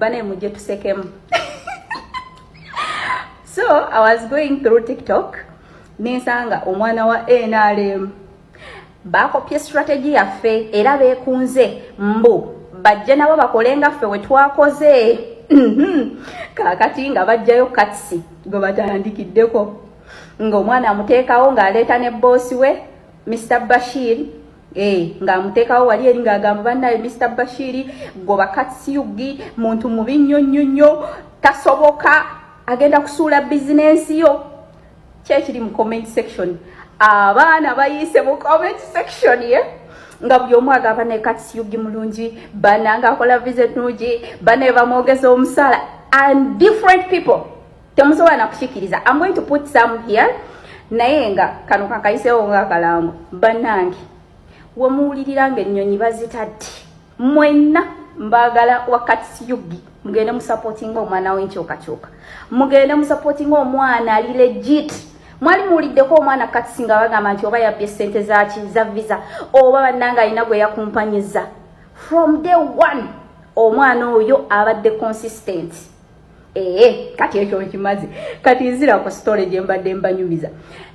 bane muje tusekemu. So I was going through TikTok nesanga omwana wa NRM bakopye strategy yaffe era bekunze mbu bajje nabo bakolenga ffe we twakoze. Kakati nga bajjayo katsi gwe batandikiddeko ng'omwana amuteekawo ng'aleeta ne boss we Mr. Bashir nga amuteekawo wali eri ng'agamba bannaye Mr. Bashir goba katsi yugi muntu mubi nnyo tasoboka agenda kusuula bizinensi yo. Kyekiri mu comment section abaana bayise mu comment section ye nga buli omu agamba ne katsi yugi mulungi bananga akola visit nugi bane bamwogeza omusala and different people temusobola nakushikiriza. I'm going to put some here naye nga kano kakayisewo nga kalango bannange wemuwulirira ennyonyi bazitadde mwenna mbagala wakati yugi mugende mu supporting omwana w'enkyokacyoka mugende mu supporting omwana ali legit. Mwali muliddeko omwana katisinga bagamba nti oba yabbye ssente za visa oba bannanga alina gwe yakumpanyiza. From day one omwana oyo abadde consistent. Kati ekyo nkimaze kati nzira ku story gye mbadde mbanyumiza.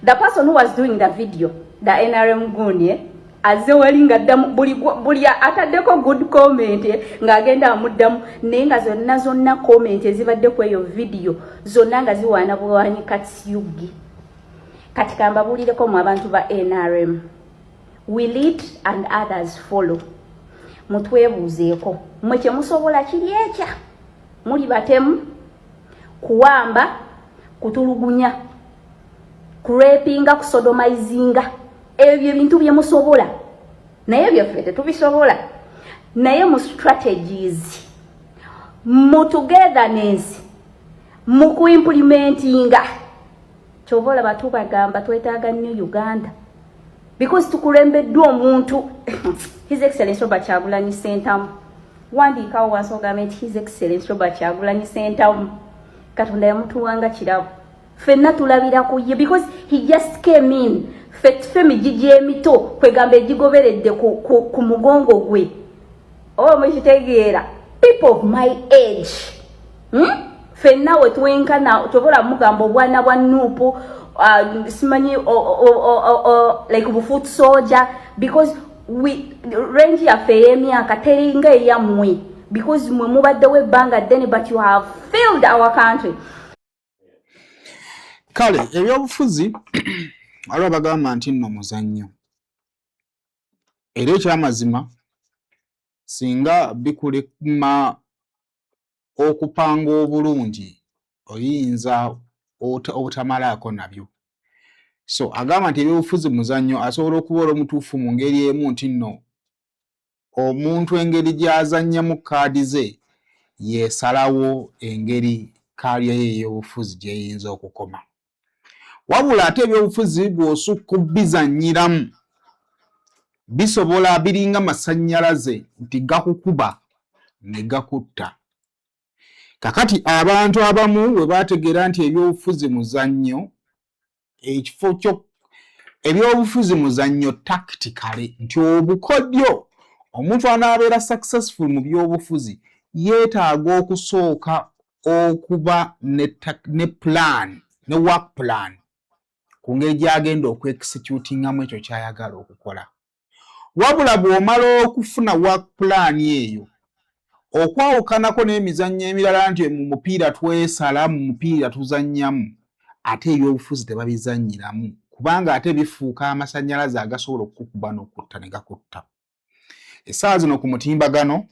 The person who was doing the video, the NRM goon, azze wali nga ddamu buli ataddeko good comment ng'agenda amuddamu naye nga zonna comment ezibadde ku eyo video zonna nga ziwaana bwanyi Katsi Yugi. Kati kambabulireko mu abantu ba NRM. We lead and others follow. Mutwebuuzeeko mwe kye musobola kiri ekya muli batemu kuwamba kutulugunya kurepinga kusodomizinga ebyo bintu bye musobola naye byaffe tetubisobola naye mu strategies mu togetherness mu kuimplementinga chovola batu bagamba twetaaga nnyo Uganda because tukulembeddwa omuntu His Excellency Robert Kyagulanyi Ssentamu wandiikawo wansogamenti His Excellency Robert Kyagulanyi Ssentamu Katonda yamutuwanga kirabo ffenna tulabira ku ye because he just came in ffe mijiji emito kwegamba egigoberedde ku mugongo gwe mukitegeera people of my age ffenna we twenkana tobola mugamba obwana bwa Nuupu simanyi like bufoot soldier because we range yaffe ey'emyaka teringa eyammwe because mwe mubaddewo ebbanga ddene but you have failed our country. Kale ebyobufuzi alwa bagamba nti nno muzannyo era ekyamazima singa bikulema okupanga obulungi oyinza obutamalaako nabyo. So agamba nti ebyobufuzi muzannyo asobola okubeera omutuufu mu ngeri emu nti nno omuntu engeri gy'azannyamu kaadi ze yeesalawo engeri kaali ey'obufuzi gy'eyinza okukoma. Wabula ate ebyobufuzi bw'osukka bizannyiramu bisobola biringa masannyalaze nti gakukuba ne gakutta. Kakati abantu abamu bwe baategeera nti ebyobufuzi muzannyo ekifo kyo ebyobufuzi muzannyo tactically nti obukodyo omuntu anaabeera successful mu byobufuzi yeetaaga okusooka okuba ne plan ne work plan ku ngeri gy'agenda okweexecutingamu ekyo ky'ayagala okukola. Wabula bw'omala okufuna work plan eyo okwawukanako n'emizannyo emirala nti mu mupiira twesala mu mupiira tuzannyamu ate ebyobufuzi tebabizannyiramu kubanga ate bifuuka amasannyalaze agasobola okukuba n'okutta ne gakutta. Essaawa zino ku mutimbagano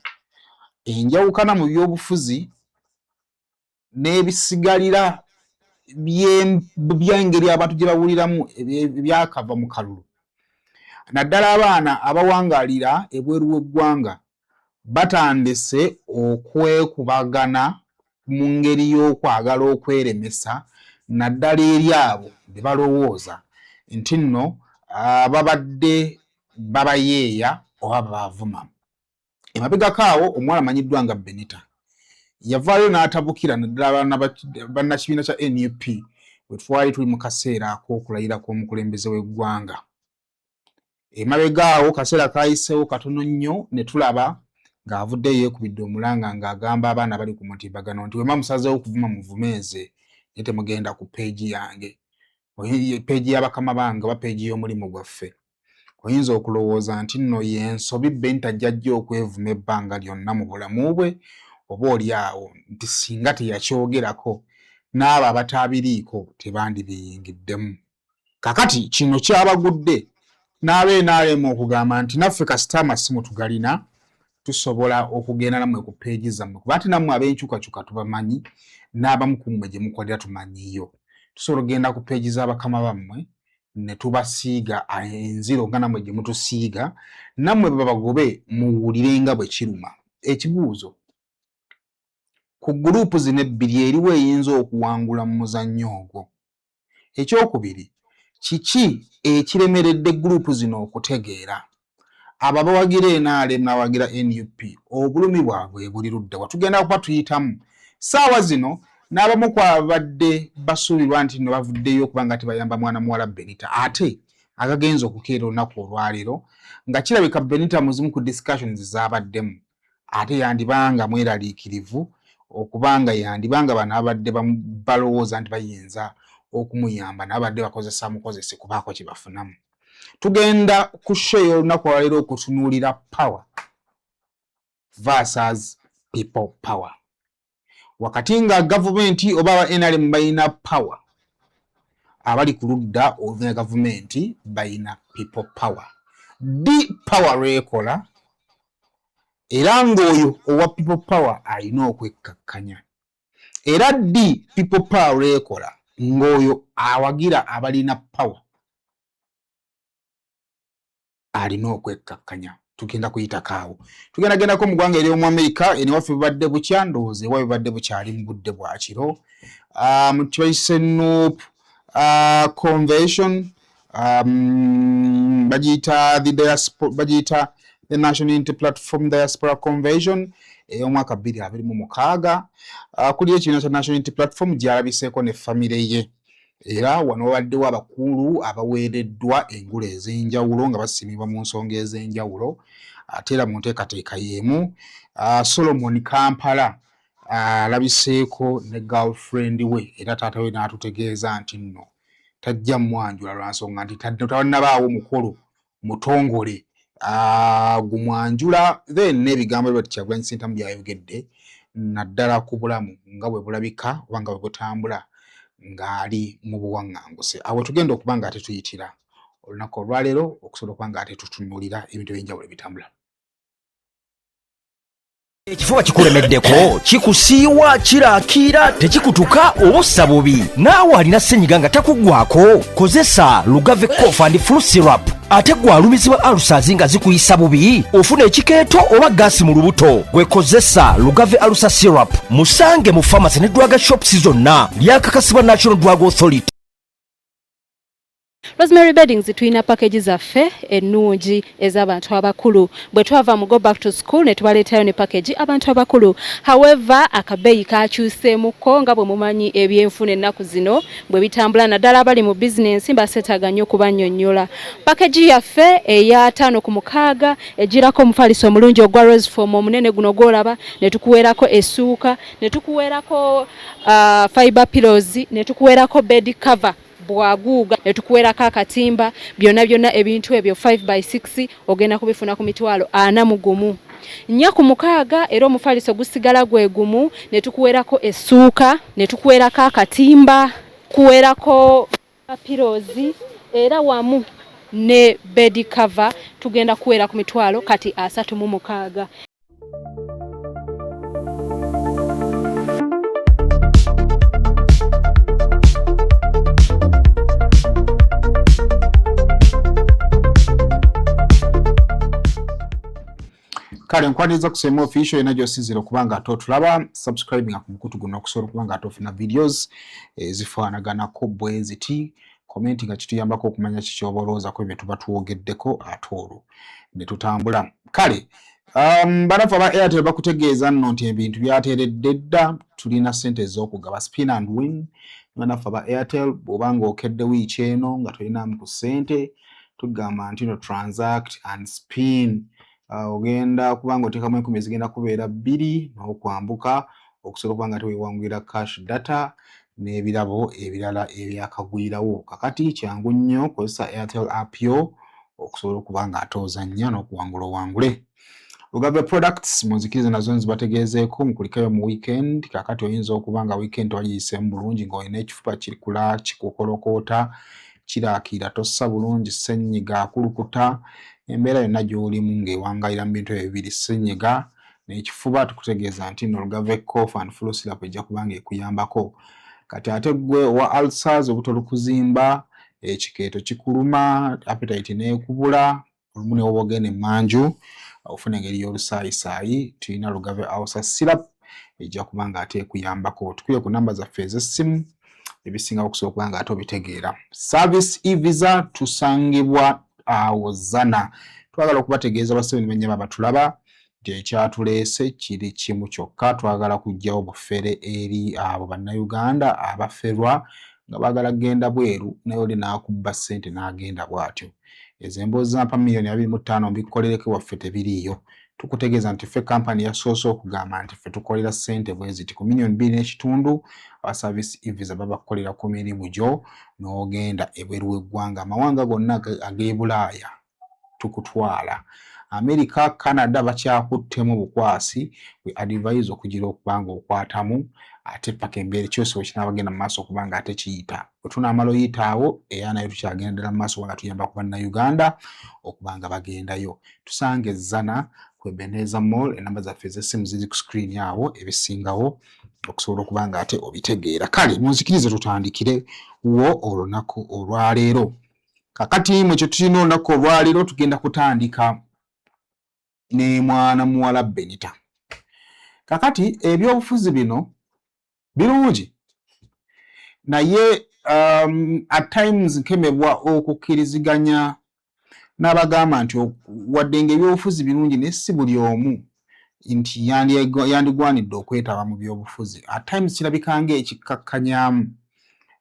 enjawukana mu byobufuzi n'ebisigalira by'engeri abantu gye bawuliramu ebyakava mu kalulu. Naddala abaana abawangaalira ebweru w'eggwanga batandise okwekubagana mu ngeri y'okwagala okweremesa naddala eri abo be balowooza nti nno babadde babayeeya oba babavuma. Emabegako awo omuwala amanyiddwa nga Benita yavaayo n'atabukira naddala bannakibiina kya NUP bwe twali tuli mu kaseera ak'okulayira kw'omukulembeze w'eggwanga. Emabega awo kaseera kaayiseewo katono nnyo ne tulaba ng'avudde yeekubidde omulanga ng'agamba abaana bali ku mutimbagano nti wema musazeewo okuvuma muvumeeze naye temugenda ku peegi yange, peegi y'abakama bange oba peegi y'omulimu gwaffe. Oyinza okulowooza nti nno y'ensobi Benta jjajja okwevuma ebbanga lyonna mu bulamu bwe, oba oli awo nti singa teyakyogerako n'abo abataabiriiko tebandibiyingiddemu. Kakati kino kyabagudde n'ab'NRM okugamba nti naffe kasita amasimu tugalina tusobola okugenda nammwe ku peegi zammwe kuba ati nammwe ab'enkyukakyuka tubamanyi n'abamu ku mmwe gye mukolera tumanyiyo. Tusobola okugenda ku peegi z'abakama bammwe ne tubasiiga enziro nga nammwe gye mutusiiga, nammwe babagobe muwulire nga bwe kiruma. Ekibuuzo, ku guruupu zino ebbiri eriwo eyinza okuwangula mu muzannyo ogwo? Ekyokubiri, kiki ekiremeredde guruupu zino okutegeera abo abawagira NRM n'abawagira NUP obulumi bwabwe buli ludda wa? Tugenda kuba tuyitamu ssaawa zino n'abamu ku abadde basuubirwa nti no bavuddeyo okubanga tebayamba mwana muwala Benita ate agagenza okukeera olunaku olwaleero nga kirabika Benita muzimu ku discussions z'abaddemu ate yandibanga mweraliikirivu okubanga yandibanga bano abadde balowooza nti bayinza okumuyamba n'abadde bakozesa mukozese kubaako kye bafunamu. Tugenda kusheeya olunaku olwaleero okutunuulira power versus people power. Wakati nga gavumenti oba aba NRM bayina power, abali ku ludda oluvuna gavumenti bayina people power. Di power lwekola era ng'oyo owa people power alina okwekkakkanya. Era di people power lwekola ng'oyo awagira abalina power alina okwekkakkanya. Tugenda kuyitako. Tugenda gendako mu ggwanga ery'omu Amerika eniwaffe bubadde bukya ndowooza ewa bubadde bukyali mu budde bwa kiro. Kibayise NUP convention bagiyita the National Unity Platform Diaspora Convention ey'omwaka 2026. Kuli ekibiina kya National Unity Platform gyalabiseeko ne famire ye. Era wano wabaddewo abakulu abaweereddwa engule ez'enjawulo nga basimibwa mu nsonga ez'enjawulo ate era mu nteekateeka y'emu. Solomon Kampala alabiseeko ne girlfriend we era taata we n'atutegeeza nti nno tajja mwanjula lwa nsonga nti tawannabaawo mukolo mutongole gumwanjula. Then n'ebigambo ebyo Kyagulanyi Ssentamu byayogedde naddala ku bulamu nga bwe bulabika oba nga bwe butambula ng'ali mu buwaŋŋanguse. Awo tugenda okuba nga ate tuyitira olunaku olwaleero okusobola okuba nga ate tutunuulira ebintu ebyenjawulo ebitambula. Ekifuba kikulemeddeko, kikusiiwa, kiraakira, tekikutuka obussa bubi. Naawe alina ssenyiga nga takuggwako? Kozesa Lugave Cough and Flu Syrup. Ate gwe alumizibwa ulcers nga zikuyisa bubi? Ofuna ekikeeto oba gaasi mu lubuto? Gwe kozesa Lugave Ulcer Syrup. Musange mu pharmacy ne drug shops zonna. Lyakakasibwa National Drug Authority. Rosemary Beddings tulina package zaffe ennungi ez'abantu abakulu. Bwe twava mu go back to school ne tubaleetayo ne package abantu abakulu. However, akabeeyi kakyuseemuko nga bwe mumanyi ebyenfuna ennaku zino bwe bitambula naddala abali mu business mbaseetaaga nnyo okubannyonnyola. Package yaffe eya 5 ku 6 egirako omufaliso omulungi ogwa Rose Form omunene guno gw'olaba, ne tukuweerako essuuka, ne tukuweerako fiber pillows, ne tukuweerako bed cover bwaguuga, ne tukuweerako akatimba. Byonna ebintu ebyo 5x6 ogenda kubifuna ku mitwalo 41. 4 ku 6 era omufaliso gusigala gwe gumu, ne tukuweerako essuuka, ne tukuweerako akatimba, kuweerako pillows era wamu ne bed cover tugenda kuweera ku mitwalo kati 36. Kale nkwaniza kusema official ena gyosizira okubanga atotulaba subscribing ku mukutu guno okusobola okubanga atofuna videos zifaanaganako bwe ziti. Commenting nga kituyambako okumanya kiki oba olowoozaako ebyo tuba tuwogeddeko ate olwo ne tutambula. Kale banafu aba Airtel bakutegeeza nno nti ebintu byateeredde dda, tulina ssente ez'okugaba spin and win. Banafu aba Airtel bw'obanga okedde wiiki eno nga tolinamu ku ssente tugamba nti no transact and spin ogenda kubanga otekamu 10 zigenda kubeera 2 n'okwambuka okusobola okubanga teweewangulira cash data n'ebirabo ebirala ebyakagwirawo. Kakati kyangu nnyo kozesa Airtel app yo okusobola okubanga ate ozannya n'okuwangula owangule. Lugave products munzikiriza nazo nzibategeezeeko mukulikayo mu weekend. Kakati oyinza okubanga weekend twagiyiseemu bulungi ng'olina ekifuba kirikula kikukolokoota kiraakira tossa bulungi ssenyiga akulukuta embeera yonna gy'olimu ng'ewangayira mu bintu ebyo bibiri ssenyiga n'ekifuba tukutegeeza nti no Lugave cough and flu syrup ejja kubanga ekuyambako. Kati ate gwe owa ulcers obutolo kuzimba ekikeeto kikuluma appetite n'ekubula olumu n'obogene manju ofuna engeri y'olusaayisaayi tulina Lugave ulcer syrup ejja kubanga ate ekuyambako. Tukubye ku namba zaffe ez'essimu ebisinga okusobola okubanga ate obitegeera. Service e-visa tusangibwa awo Zana. Twagala okubategeeza bassebo ne bannyabo abatulaba nti ekyatuleese kiri kimu kyokka, twagala kuggyawo bufere eri abo bannayuganda abaferwa nga baagala kgenda bweru naye oli n'akubba ssente n'agenda bw'atyo. Ezo emboozi zampa miliyoni 25 mbikolereko waffe tebiriiyo. Tukutegeeza nti ffe kampani yasoose okugamba nti ffe tukolera ssente bwe ziti ku miliyoni 2.5 aba service e-visa babakolera ku mirimu gyo n'ogenda ebweru w'eggwanga. Amawanga gonna ag'e Bulaaya tukutwala. America, Canada bakyakuttemu bukwasi we advise okugira okubanga okwatamu ate paka embeera kyose ekinaabagenda mu maaso okubanga ate kiyita. Bwe tunaamala oyitaawo era nayo tukyagenda ddala mu maaso nga tuyamba ku bannayuganda okubanga bagendayo. Tusange Zana ku Ebenezer Mall, enamba zaffe ez'essimu ziri ku screen awo ebisingawo okusobola okubanga ate obitegeera. Kale munzikirize tutandikire wo olunaku olwaleero. Kakati mwe kye tulina olunaku olwaleero tugenda kutandika ne mwana muwala Benita. Kakati ebyobufuzi bino birungi naye at times nkemebwa okukkiriziganya n'abagamba nti wadde ng'ebyobufuzi birungi naye si buli omu nti yandigwanidde okwetaba mu byobufuzi. At times kirabika ng'ekikkakkanyaamu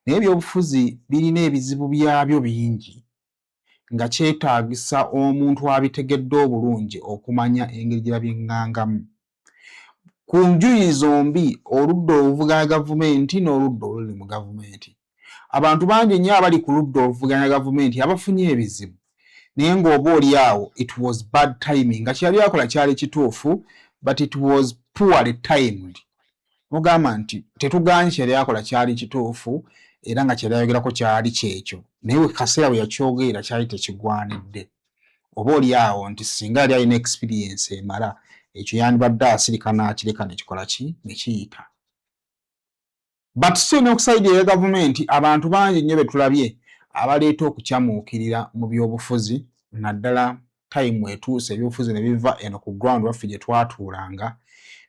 naye ebyobufuzi birina ebizibu byabyo bingi nga kyetaagisa omuntu abitegedde obulungi okumanya engeri gye babyeŋŋangamu. Ku njuyi zombi, oludda oluvuganya gavumenti n'oludda oluli mu gavumenti. Abantu bangi nnyo abali ku ludda oluvuganya gavumenti abafunye ebizibu naye ng'oba oli awo it was bad timing, nga kyali akola kyali kituufu but it was poorly timed. Mugamba nti tetuganye kyali akola kyali kituufu era nga kyali ayogerako kyali kyekyo naye kaseera bwe yakyogerera kyali tekigwanidde. Oba oli awo nti singa yali alina experience emala ekyo yandibadde asirika n'akireka nekikola ki nekiyita. But still n'okusayidi eya gavumenti abantu bangi nnyo be tulabye abaleeta okukyamuukirira mu byobufuzi naddala time etuuse ebyobufuzi ne biva eno ku ground waffe gye twatuulanga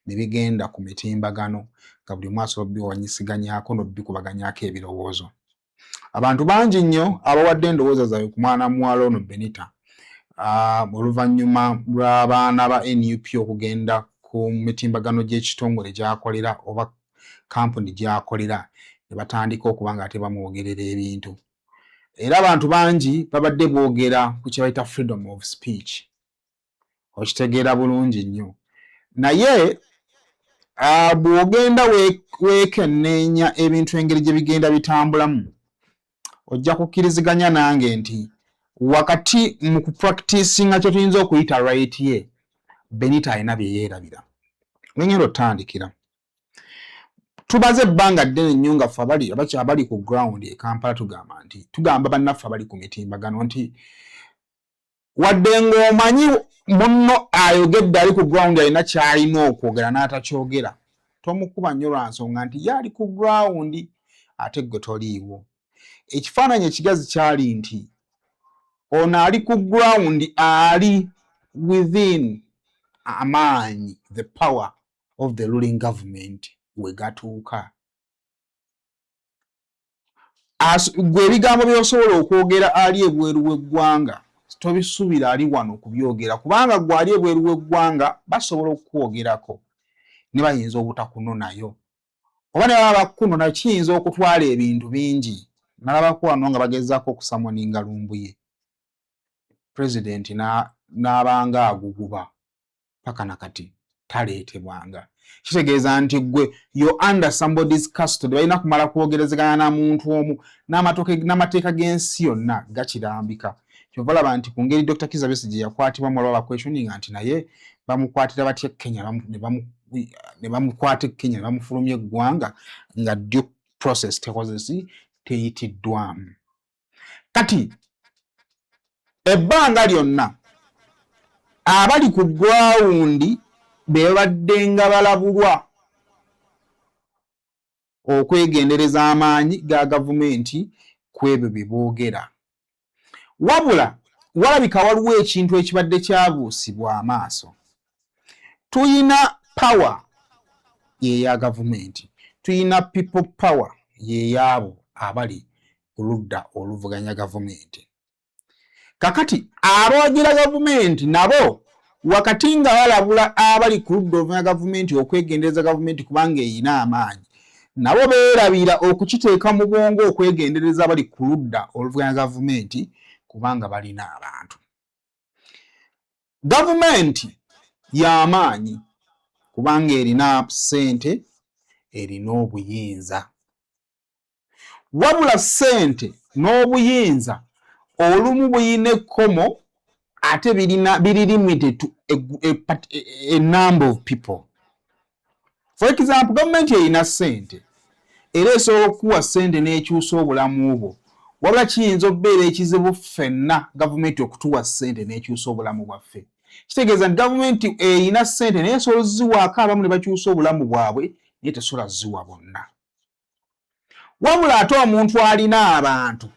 ne bigenda ku mitimbagano nga buli maaso babbiwanyisiganyako n'obbikubaganyaako ebirowoozo. Abantu bangi nnyo abawadde endowooza zaabwe ku mwana muwala ono Benita oluvannyuma lw'abaana ba NUP okugenda ku mitimbagano gy'ekitongole gy'akolera oba kampuni gy'akolera ne batandika okuba nga ate bamwogerera ebintu. Era abantu bangi babadde boogera ku kye bayita freedom of speech. Okitegeera bulungi nnyo. Naye bw'ogenda weekenneenya ebintu engeri gye bigenda bitambulamu ojja kukkiriziganya nange nti wakati mu kupracticinga kye tuyinza okuyita right ye Benita alina bye yeerabira. Ngenda otandikira. Tubaze ebbanga ddene nnyo nga ffe abali ku ground e Kampala tugamba bannaffe abali ku mitimbagano nti wadde ng'omanyi munno ayogedde ali ku ground alina ky'alina okwogera n'atakyogera tomukuba nnyo lwa nsonga nti ye ali ku ground ate ggwe toliiwo. Ekifaananyi ekigazi kyali nti ono ali ku ground ali within amaanyi, the power of the ruling government we gatuuka. Gwe ebigambo by'osobola okwogera ali ebweru w'eggwanga tobisuubira ali wano kubyogera kubanga gwe ali ebweru w'eggwanga basobola okukwogerako ne bayinza obutakunonayo oba ne baba bakunona kiyinza okutwala ebintu bingi. Nalabako wano nga bagezaako okusamoninga lumbu ye President n'abanga aguguba paka nakati taleetebwanga. Kitegeeza nti gwe you under somebody's custody, balina kumala kwogerezegana na muntu omu n'amateeka g'ensi yonna gakirambika. Kyova laba nti ku ngeri Dr. Kizza Besigye yakwatibwa mu lwala questioning nti naye bamukwatira batya Kenya ne bamukwata Kenya ne bamufulumya eggwanga nga due process teyitiddwamu. Kati ebbanga lyonna abali ku gwawundi bebadde nga balabulwa okwegendereza amaanyi ga gavumenti kwebyo bye boogera. Wabula walabika waliwo ekintu ekibadde kyabuusibwa amaaso. Tuyina power yeya gavumenti, tuyina people power yeyaabo abali ku ludda oluvuganya gavumenti. Kakati abawagira gavumenti nabo wakati nga balabula abali ku ludda oluvuganya gavumenti okwegendereza gavumenti kubanga eyina amaanyi, nabo beerabira okukiteeka mu bwongo okwegendereza abali ku ludda oluvuganya gavumenti kubanga balina abantu. Gavumenti y'amaanyi kubanga erina ssente, erina obuyinza. Wabula ssente n'obuyinza olumu buyina ekkomo ate biri limited to a number of people. For example, gavumenti erina ssente era esobola okuwa ssente n'ekyusa obulamu bwo. Wabula kiyinza okubeera ekizibu ffenna gavumenti okutuwa ssente n'ekyusa obulamu bwaffe. Kitegeeza nti gavumenti erina ssente naye esobola ziwaako abamu ne bakyusa obulamu bwabwe naye tesobola ziwa bonna. Wabula ate omuntu alina abantu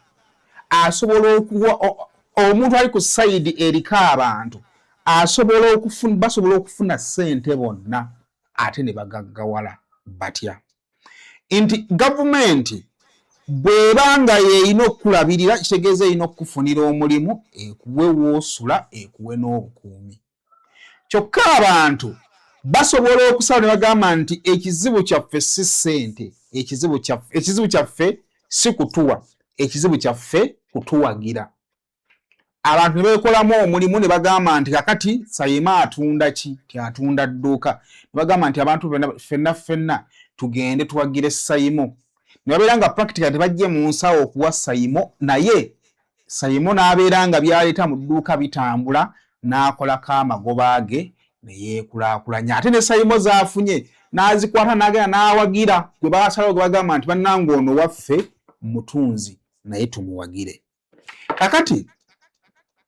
asobola okuwa omuntu ali ku sayidi eriko abantu basobola okufuna ssente bonna ate ne bagaggawala batya. Nti gavumenti bw'ebanga yeeyina okukulabirira kitegeeza erina okukufunira omulimu, ekuwe w'osula, ekuwe n'obukuumi. Kyokka abantu basobola okusala ne bagamba nti ekizibu kyaffe si ssente, ekizibu kyaffe si kutuwa, ekizibu kyaffe kutuwagira. Abantu ne beekolamu omulimu ne bagamba nti kakati Sayima atunda ki? Atunda dduuka. Ne bagamba nti abantu ffenna tugende tuwagire Sayimo. Ne babeera nga practical tebajje mu nsawo okuwa Sayimo, naye Sayimo n'abeera nga byaleeta mu dduuka bitambula n'akolako amagoba ge ne yeekulaakulanya. Ate ne Sayimo zaafunye n'azikwata n'agenda n'awagira gwe baasalawo gwe bagamba nti bannange ono waffe mutunzi naye tumuwagire. Kakati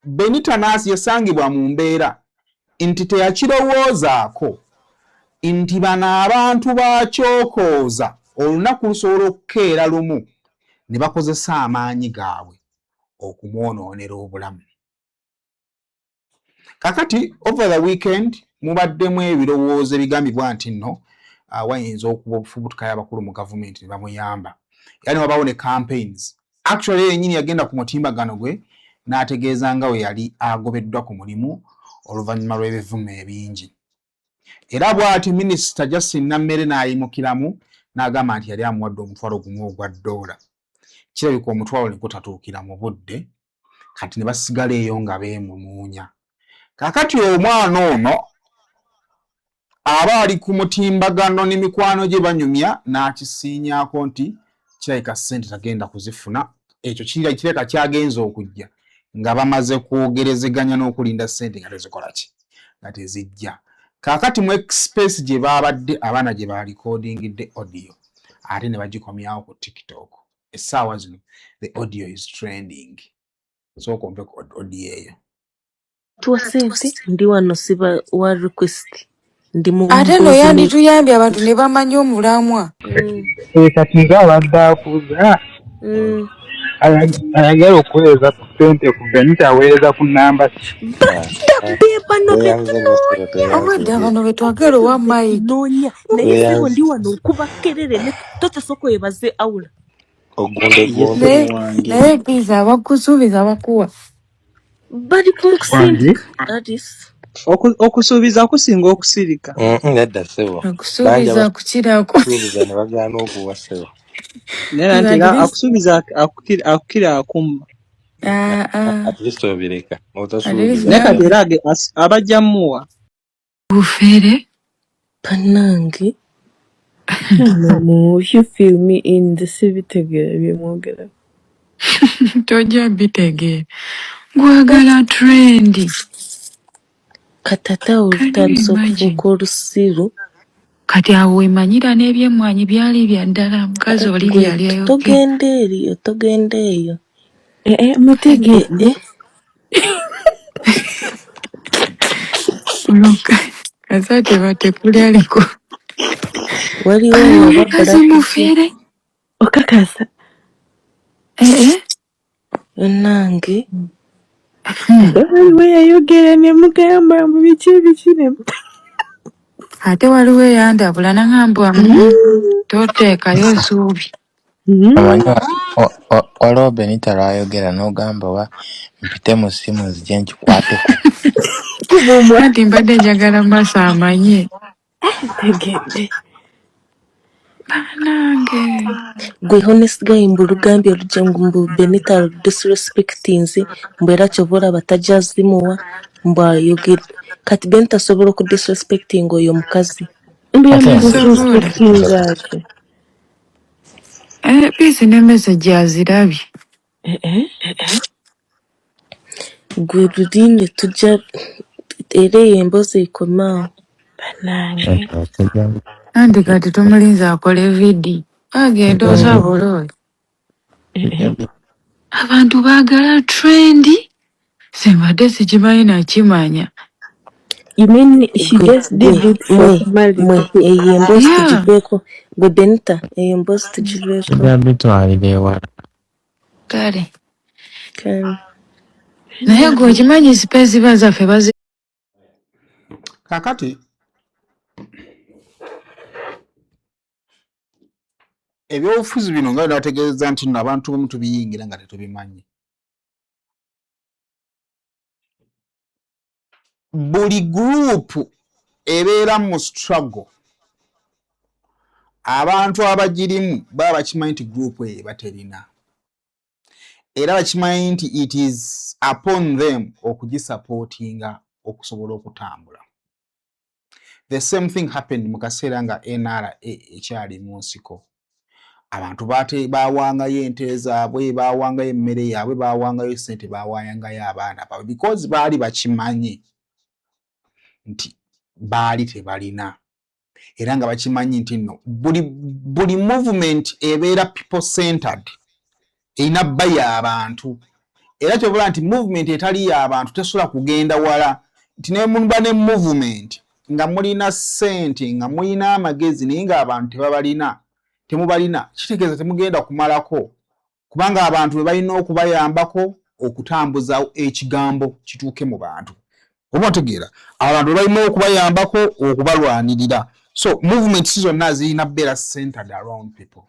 Benita Naasi yasangibwa mu mbeera nti teyakirowoozaako nti bano abantu bakyokooza olunaku lusobola okukeera lumu ne bakozesa amaanyi gaabwe okumwonoonera obulamu. Kakati over the weekend mubaddemu ebirowoozo ebigambibwa nti nno wayinza okuba obufubutuka y'abakulu mu gavumenti ne bamuyamba. Era ne wabaawo ne campaigns. Actually yennyini yagenda ku mutimbagano gwe n'ategeeza nga we yali agobeddwa ku mulimu oluvannyuma lw'ebivume ebingi. Era bw'ati Minisita Justin Nammere n'ayimukiramu n'agamba nti yali amuwadde omutwalo gumu ogwa $. Kirabika omutwalo ne gutatuukira mu budde, kati ne basigala eyo nga beemumuunya. Kakati omwana ono aba ali ku mutimbagano ne mikwano gye banyumya n'akisiinyaako nti kirabika ssente tagenda kuzifuna. Ekyo kirabika kyagenza okujja nga bamaze kwogerezeganya n'okulinda ssente nga tezikola ki? Nga tezijja. Kakati mu space gye baabadde abaana gye baalicordingidde audio ate ne bagikomyawo ku TikTok. Essaawa zino the audio is trending. So kompe ku audio eyo. Tuwa sente ndi wano siba wa request ndi mu ate no yandi tuyambye abantu ne bamanya omulamwa. Kati ng'abadde akuza ayagala okuweereza ku ssente ku Benita aweereza ku namba Obadde abano be twagala owa Mike. nonya naye sebo ndi wano okuba kerere ne totasoko webaze awula Naye pizza abakusuubiza bakuwa. bali kumusindika adis okusuubiza kusinga okusirika. Nedda ssebo. Akusuubiza kukirako. Kusuubiza ne bagaana okuwa ssebo. Naye nti akusuubiza akukira akumma. At least obireka At least otasuubiza naye now kati era abajja muwa bufere Panange. No, you feel me in the civitegere byemwogera. tojja bitegere gwagala trendi Katata can you olutandisa imagine okufuuka olusiru. kati awo wemanyira n'ebyemmwanyi byali bya ddala mukazi oli Gwe byali ayogera togenda eriyo togenda eyo. mutegedde kunoka kazate batekuli aliko Waliwo ali owa omukazi Black G. mufere okakasa Nange waliwo yayogera ne mugamba mu biki ebikine ate waliwo eyandabula nangambwa toteekayo suubi omanyi waliwo Benita lwayogera n'ogamba wa mpite mu ssimu nzije nkikwateko anti mbadde njagala maaso amanye tegedde. banange Gwe honest guy mbu Lugambye olugya mbu Benita disrespectinze mbu era kyova olaba tajja azimuwa mbu ayogera. Kati Benita asobola okudisrespectinga oyo mukazi. tasobola piisi ne message azirabye Gwe lulinde tujja era eyo emboozi ekomaawo. anti kati tumulinza akole vidiyo agenda osabula oyo abantu baagala trendi simbadde sikimanyi nakimanya You mean she just did it for mwe eyo emboozi tugiveeko. Gwe Benita eyo emboozi tugiveeko. bitwalira ewala kale Kale. naye gwe okimanyi sipeesi ziba zaffe kakati ebyobufuzi bino nga nategeeza nti nno abantu bemu tubiyingira nga tetubimanyi. Buli gurupu ebeera mu struggle abantu abagirimu baba bakimanyi nti gurupu eyo baterina era bakimanyi nti it is upon them okugisupportinga okusobola okutambula. The same thing happened mu kaseera nga NRA ekyali mu nsiko. Abantu bawangayo ente zaabwe, bawangayo emmere yaabwe, bawangayo ssente, bawangayo abaana baabwe because baali bakimanyi nti baali tebalina era nga bakimanyi nti nno buli movement ebeera people centered erina bba y'abantu era kyobula nti movement etali y'abantu tesobola kugenda wala nti nemuba ne movement nga mulina ssente nga mulina amagezi naye ng'abantu temubalina kitegeeza temugenda kumalako kubanga abantu be balina okubayambako okutambuza ekigambo kituuke mu bantu. Oba otegeera abantu be balina okubayambako okubalwanirira. So movement si zonna zirina beera centered around people.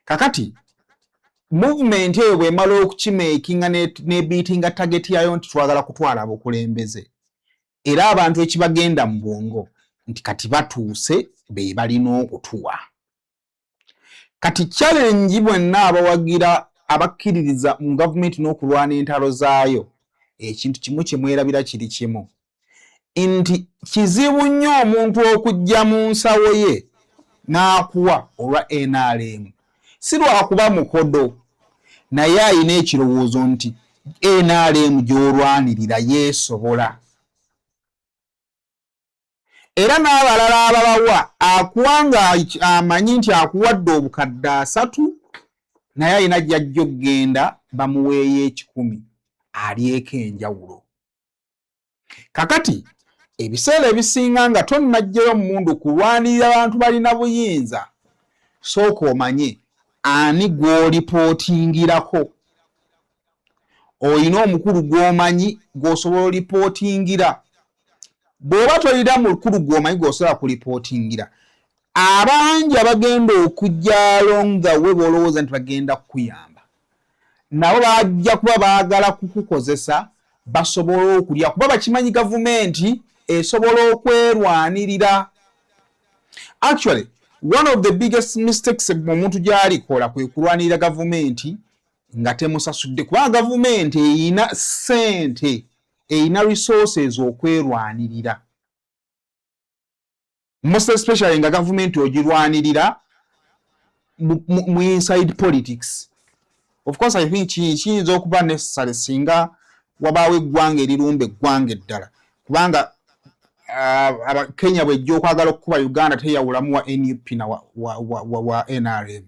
Kakati movement eyo bw'emala okukimakinga n'ebiitinga target yayo nti twagala kutwala abakulembeze era abantu ekibagenda mu bwongo nti kati batuuse be balina okutuwa. Kati challenge bwenna abawagira abakkiririza mu gavumenti n'okulwana entalo zaayo ekintu kimu kye mwerabira kiri kimu nti kizibu nnyo omuntu okujja mu nsawo ye n'akuwa olwa NRM si lwakuba mukodo naye ayina ekirowoozo nti NRM gy'olwanirira yeesobola era n'abalala ababawa akuwa nga amanyi nti akuwadde obukadde 3 naye alina jjajja okgenda bamuweeyo 10 alyeko enjawulo. Kakati ebiseera ebisinga nga tonnajjayo mundu kulwanirira abantu balina buyinza sooka omanye ani gw'olipootingirako. Oyina omukulu gw'omanyi gw'osobola olipootingira. Bw'oba tolina mukulu gw'omanyi gw'osobola kulipootingira abangi abagenda okujja along the way b'olowooza nti bagenda kukuyamba nabo bajja kuba baagala kukukozesa basobole okulya kuba bakimanyi gavumenti esobola okwerwanirira. Actually one of the biggest mistakes omuntu gy'alikola kwe kulwanirira gavumenti nga temusasudde kuba gavumenti eyina ssente eyina resources okwerwanirira most especially nga gavumenti ogirwanirira mu inside politics. Of course I think kiyinza okuba necessary singa wabaawo eggwanga erirumba eggwanga eddala kubanga Kenya bwejja okwagala okukuba Uganda teyawulamu wa NUP na wa NRM.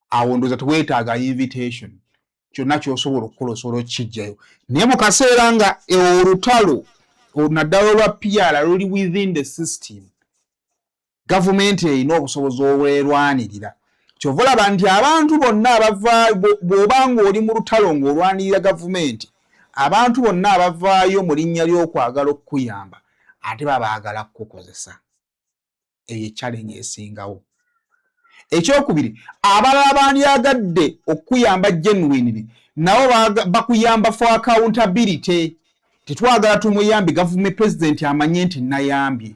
Awo ndowooza teweetaaga invitation kyonna ky'osobola okukola osobola okukijjayo naye mu kaseera nga olutalo naddala olwa PR luli within the system gavumenti erina obusobozi obwerwanirira kyova olaba nti abantu bonna abavaayo bw'obanga oli mu lutalo ng'olwanirira gavumenti abantu bonna abavaayo mu linnya ly'okwagala okukuyamba ate babaagala kukukozesa eyo challenge esingawo. Ekyokubiri abalala bandyagadde okuyamba genuinely nabo bakuyamba for accountability tetwagala tumuyambe government president amanye nti nayambye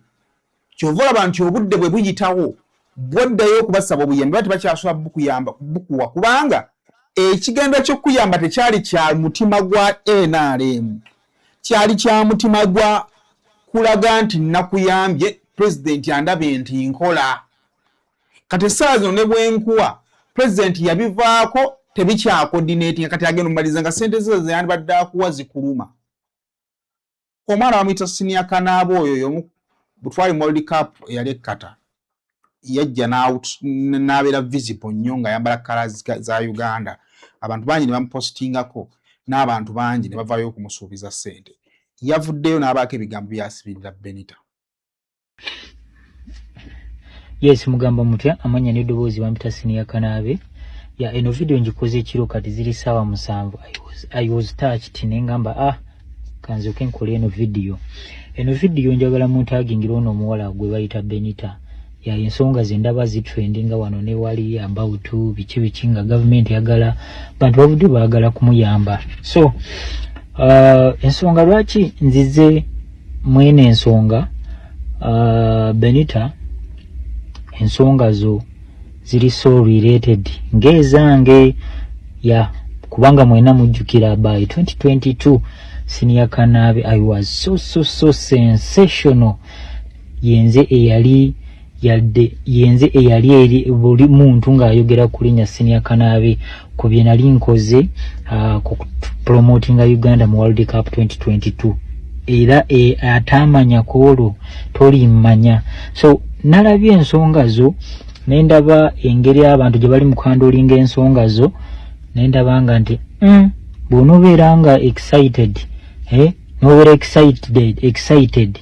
kyova olaba nti obudde bwe buyitawo bwoddayo okubasaba obuyambi bati bakyasobola bukuyamba bukuwa kubanga ekigendo ky'okuyamba tekyali kya mutima gwa NRM kyali kya mutima gwa kulaga nti nakuyambye president yandabe nti nkola kati essaazo ne bwenkuwa president yabivaako tebikya coordinating kati agenda omaliza nga sente ze ziyandibadde akuwa zikuluma. Omwana wamuyita Senior Kanaabo oyo y'omu butwali World Cup eyali ekkata yajja n'abeera visible nnyo nga yambala colours za Uganda abantu bangi ne bamupostingako n'abantu bangi ne bavaayo okumusuubiza ssente yavuddeyo n'abaako ebigambo byasibirira Benita. Yes mugamba mutya amanya n'eddoboozi bampita Senior Kanaabe ya eno video njikoze ekiro kati ziri ssaawa 7 I was touched nengamba kanzuke nkole eno video njagala muntagingira ono omuwala gwe bayita Benita ya ensonga zendaba zitrendinga wano ne wali about biki nga government yagala bantu bavudde baagala kumuyamba so ensonga lwaki nzize mwene ensonga Benita ensonga zo ziri so related ngezange ya kubanga mwena mujjukira by 2022 Senior Kanaabe I was so sensational yenze eyali eri buli muntu ng'ayogera ku linnya Senior Kanaabe ku bye nali nkoze ku promotinga Uganda mu World Cup 2022 era atamanya kwolwo tolimanya so nalabye ensonga zo nendaba engeri abantu gye bali mu kwandolinga ensonga zo nendaba nga nti bw'onobeera nga excited nobeera excited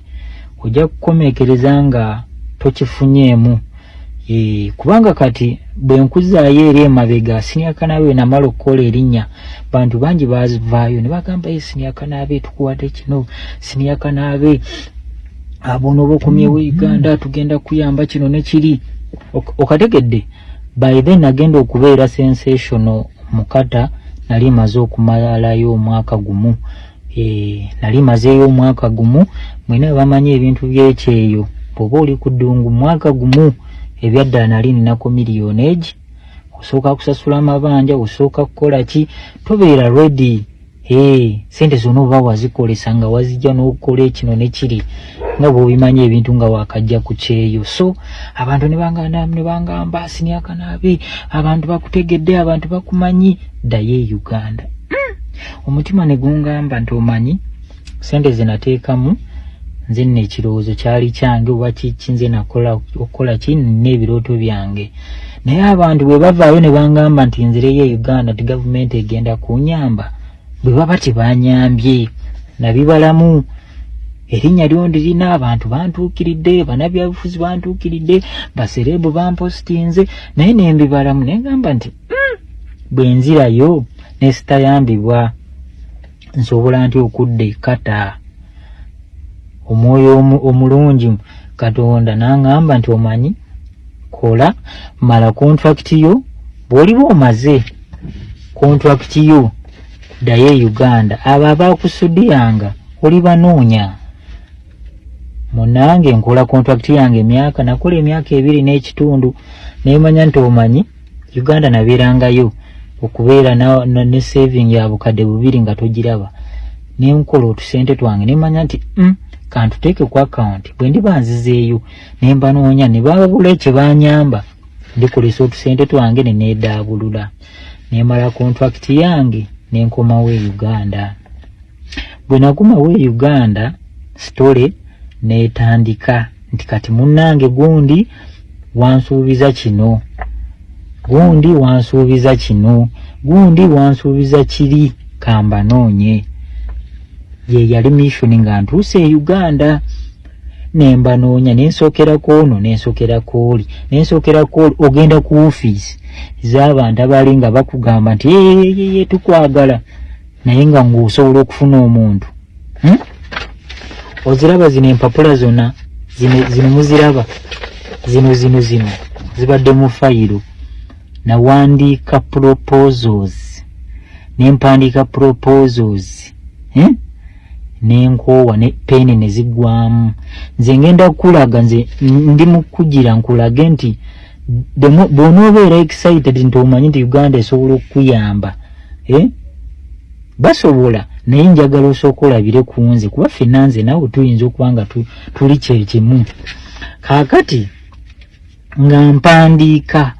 ojja kukomekereza nga tokifunyeemu kubanga kati bwe nkuzaayo eri emabega Senior Kanaabe namala okukola erinnya bantu bangi bazivaayo ne bagamba Senior Kanaabe tukuwadde kino Senior Kanaabe abono bokomyewo Uganda tugenda kuyamba kino ne kiri okategedde by then agenda okubeera sensational mukata nali maze okumalayo omwaka gumu nali mazeeyo omwaka gumu mwena bamanyi ebintu byekyeyo bw'oba oli ku ddungu mwaka gumu ebyaddala nali ninako millionage osooka kusasula amabanja osooka kukola ki tobeera ready sente zonna oba wazikolesa nga wazijja n'okukola ekino ne kiri nga bw'obimanyi ebintu nga wakajja ku kyeyo so abantu ne bangamba Senior Kanaabe abantu bakutegedde abantu bakumanyi ddayo Uganda omutima ne gungamba nti omanyi sente ze nateekamu nze nno ekirowoozo kyali kyange oba kinze nakola okukola n'ebirooto byange naye abantu bwe bavaayo ne bangamba nti nzireyo Uganda ti gavumenti egenda kunyamba bwe baba tebanyambye nabibalamu erinnya lyondi lina abantu bantuukiridde bannabyabufuzi bantuukiridde baserebu bampositinze naye nembibalamu nengamba nti bwe nzirayo nesitayambibwa nsobola nti okudda ekata omwoyo omulungi Katonda nangamba nti omanyi kola mala contract yo bw'oliba omaze contract yo ddayo Uganda abo abakusudiyanga oli banoonya munange nkola contract yange nakola emyaka 2 n'ekitundu nemanya nti omanyi Uganda nabeerangayo okubeera ne saving ya bukadde bubiri nga togiraba ne nkola otusente twange ne manya nti kantuteeke ku account bwe ndiba nzizeeyo ne mbanoonya ne babula ekye banyamba ndikolesa otusente twange ne needaabulula ne mala contract yange ne nkomawo e Uganda. Bwe nakomawo e Uganda story neetandika nti kati munnange gundi wansuubiza kino, gundi wansuubiza kino, gundi wansuubiza kiri, kambanoonye. Ye yali mission nga ntuuse e Uganda ne mbanoonya ne nsokerako ono ne nsokerako oli ne nsokerako oli, ogenda ku office z'abantu abali nga bakugamba nti ye tukwagala naye nga ng'osobola okufuna omuntu. Oziraba zino empapula zonna zino muziraba zino zibadde mu fayiro. Nawandiika proposals ne mpandiika proposals nenkoowa ne peni ne ziggwamu. Nze ngenda kukulaga, nze ndi mu kugira nkulage nti bw'onoobeera excited nti omanyi nti Uganda esobola okukuyamba basobola, naye njagala osooka olabire ku nze kuba ffenna nze naawe tuyinza okuba nga tuli kyekimu. Kaakati nga mpandiika,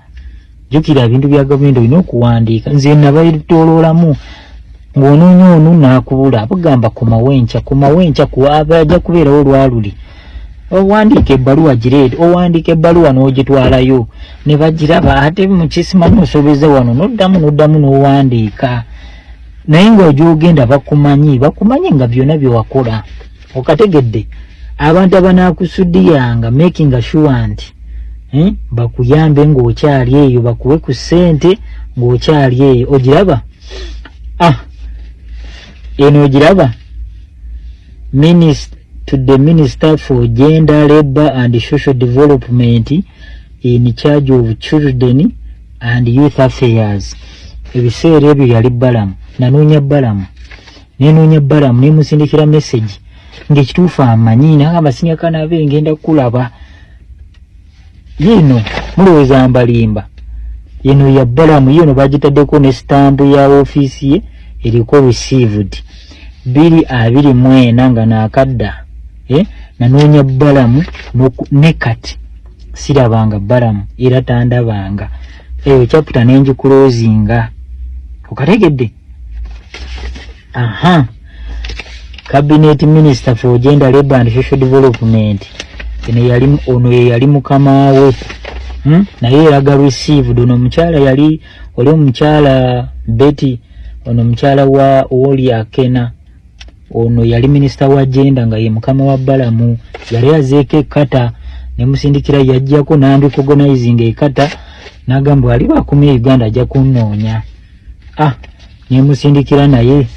jjukira ebintu bya gavumenti olina okuwandiika. Nze nabayitooloolamu ng'onoonya onu naakubula bagamba komawo enkya ajja kubeerawo lwaluli. Owandiika ebbaluwa gireete, owandiika ebbaluwa n'ogitwalayo ne bagiraba, ate mu kisimanyi osobeze wano n'oddamu n'owandiika. Naye ng'ogyogenda bakumanyi nga byonna bye wakola. Okategedde abantu abanaakusudiyanga making sure nti bakuyambe ng'okyali eyo, bakuwe ku ssente ng'okyali eyo. Ogiraba? Eno ogiraba? To the Minister for Gender, Labour and Social Development in charge of Children and Youth Affairs. Ebiseera ebyo yali Balamu. Nanoonya Balamu nemusindikira message ng'ekituufu amanyi nagamba sinyakanabe ngenda kukulaba. Yino mulowooza mbalimba, yino ya Balamu, yino bagitaddeko ne stamp ya ofiisi ye eriko received 224 nga naakadda. Nanoonya Balamu ne kati sirabanga Balamu era tandabanga. Eyo chapter nenjikulozinga. Okategedde? Cabinet Minister for Gender, Labour and Social Development. Ono yali mukama we. Naye eraga received. Ono mukyala yali oli omukyala Betty, ono mukyala wa Oli Akena. Ono yali Minister wa Gender nga ye mukama wa Balamu. Yali azeeko ekkata ne musindikira yajjako n'andi organizing ekkata n'agamba ali bakumye Uganda ajja kunnoonya. Ne musindikira naye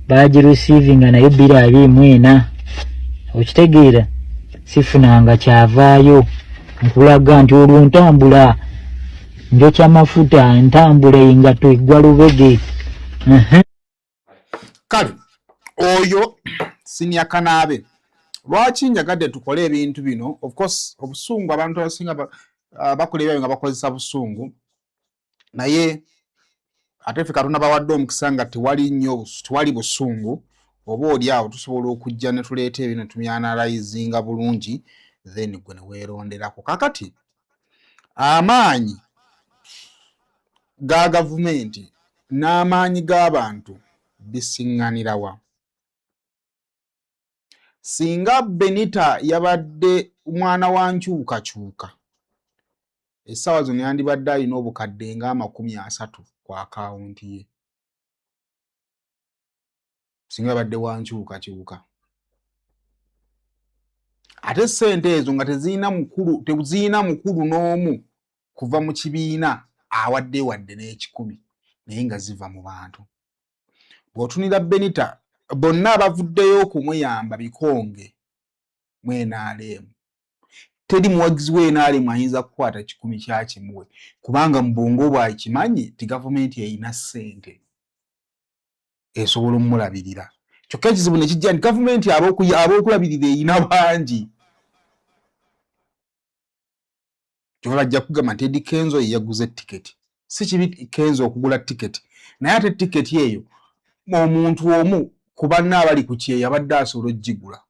baji receiving naye 224. Okitegeera sifunanga kyavaayo nkulaga nti olwo ntambula njokya mafuta ntambula engato eggwa lubege. Kale oyo Senior Kanaabe, lwaki njagadde tukole ebintu bino? Of course obusungu abantu abasinga bakola ebyo nga bakozesa busungu, naye ate ffe Katonda bawadde omukisa nga tewali busungu. Oba oli awo tusobola okujja ne tuleeta ebintu tumyanalizinga bulungi, then gwe ne weeronderako. Kakati amaanyi ga gavumenti n'amaanyi g'abantu bisiŋŋanira wa? Singa Benita yabadde mwana wa nkyukakyuka, essaawa zino yandibadde alina obukadde nga 30 ku akawunti ye. Singa yabadde wa nkyukakyuka. Ate ssente ezo nga tezirina mukulu n'omu kuva mu kibiina wadde n'ekikumi, naye nga ziva mu bantu. Bw'otunira Benita, bonna abavuddeyo okumuyamba bikonge mu NRM, teri muwagizi we NRM ayinza kukwata 10 kya kimuwe, kubanga mu bwongo bwakimanyi ti gavumenti erina ssente esobola omulabirira. Kyokka ekizibu ne kijja nti gavumenti ab'okulabirira erina bangi. Kyokka bajja kugamba nti Eddie Kenzo ye yaguze tiketi. si kibi Kenzo okugula ticket naye ate ticket eyo omuntu omu ku banna abali ku kyeya abadde asobola ogigula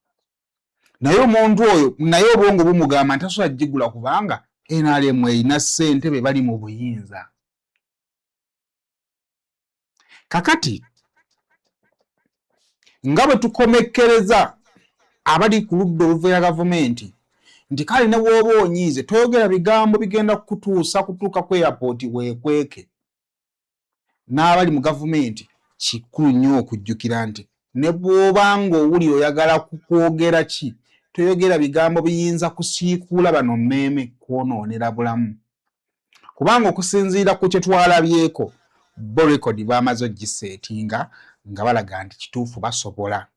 naye omuntu oyo naye obwongo bumugamba nti tasobola gigula kubanga NRM erina ssente be bali mu buyinza. Kakati nga bwe tukomekkereza abali ku ludda oluva gavumenti nti kale ne bw'oba onyiize toyogera bigambo bigenda kutuuka ku airport weekweke. N'abali mu gavumenti kikulu nnyo okujjukira nti ne bw'oba ng'owuli oyagala kukwogera ki toyogera bigambo biyinza kusiikuula bano mmeeme kwonoonera bulamu. Kubanga okusinziira ku kye twalabyeko bo rekodi bamaze ogiseetinga nga balaga nti kituufu basobola.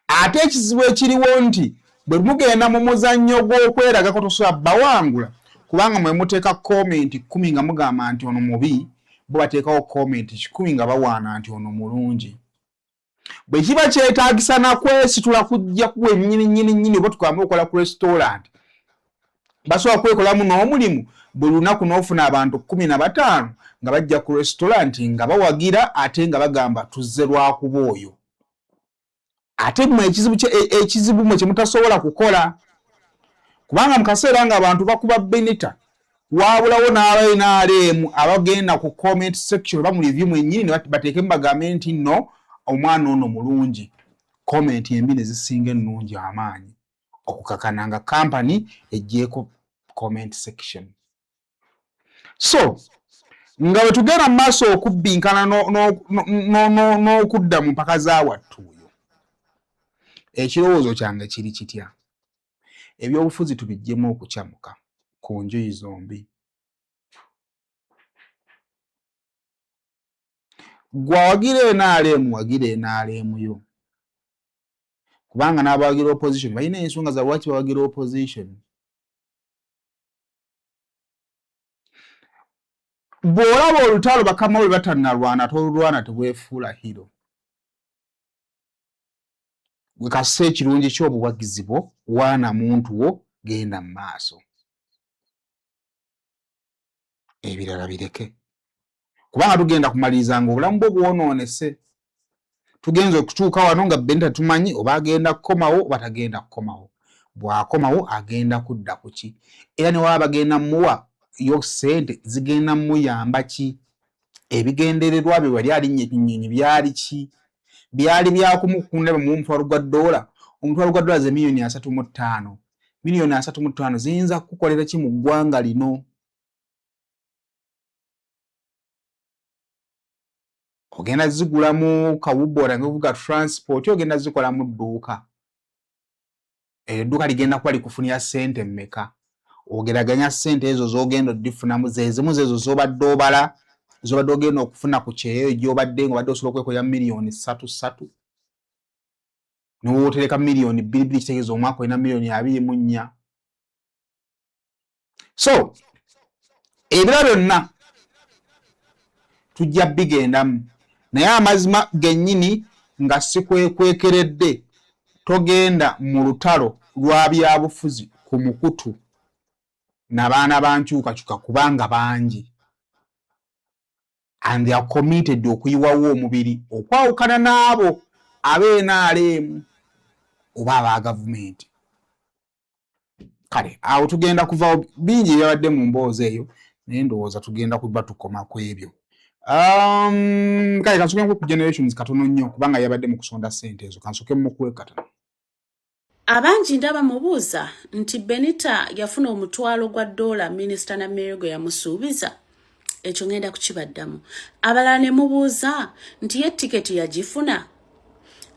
Ate ekizibu ekiriwo nti bwe mugenda mu muzannyo gw'okweragako tosobola bawangula kubanga mwe muteeka komenti 10 nga mugamba nti ono mubi bo bateekawo komenti 10 nga bawaana nti ono mulungi. Bwe kiba kyetaagisa nakwesitula kujja kuwa ennyini oba tukamba okola ku restaurant basobola kwekolamu n'omulimu buli lunaku n'ofuna abantu 15 nga bajja ku restaurant nga bawagira ate nga bagamba tuzze lwakuba oyo. Ate mwe ekizibu mwe kye mutasobola kukola kubanga mu kaseera nga abantu bakuba Benita wabulawo n'aba-NRM abagenda ku comment section bamulivyu mwennyini bateekemu bagambe nti nno omwana ono mulungi. Comment embi ne zisinga ennungi amaanyi okukakana nga company ejjeeko comment section. So nga bwe tugenda mu maaso okubbinkana n'okudda mu mpaka za wattu oyo ekirowoozo kyange kiri kitya ebyobufuzi tubiggyemu okukyamuka ku njuyi zombi. Gwawagira NRM wagira NRM yo kubanga n'abawagira opposition balina ensonga za lwaki bawagira opposition. Bw'olaba olutalo bakama bwe batannalwana tolulwana tebwefuula hiro. Gwe kassa ekirungi ky'obuwagizi bwo waana muntu wo genda mu maaso. Ebirala bireke kubanga tugenda kumaliriza nga obulamu bwo bwonoonese. Tugenza okutuuka wano nga Benita tumanyi oba agenda kukomawo oba tagenda kukomawo. Bw'akomawo agenda kudda ku ki era ne waba bagenda muwa yo ssente zigenda muyamba ki? Ebigendererwa bye wali alinnya ebinyonyi byali ki? Byali byakumukunda mu $1,000 $1,000 ze milioni 35. Milioni 35 ziyinza kukolera ki mu ggwanga lino? Ogenda zigula mu kawubora ngavuga transport ogenda zikola mu dduuka. Edduuka ligenda kuba likufunira ssente mmeka? Ogeraganya ssente ezo z'ogenda oddifunamu zezimu zezo z'obadde obala z'obadde ogenda okufuna ku kyeyo gy'obadde ng'obadde osobola okwekolera milioni 3 n'otereka milioni 2 kitegeeza omwaka olina milioni 24. So ebira byonna tujja bigendamu naye amazima gennyini nga sikwekwekeredde togenda mu lutalo lwa byabufuzi ku mukutu n'abaana bankyukakyuka kubanga bangi and they are committed okuyiwawo omubiri okwawukana n'abo ab'NRM oba aba gavumenti. Kale awo tugenda kuva bingi ebyabadde mu mboozi eyo naye ndowooza tugenda kuba tukoma ku ebyo. Kale kansooke ku generations katono nnyo kubanga yabadde mu kusonda ssente ezo kansooke mu kwekata. Abangi ndaba mubuuza nti Benita yafuna $1,000 minisita na mayor gwe yamusuubiza. Ekyo ngenda kukibaddamu. Abalala ne mubuuza nti ye tiketi yagifuna.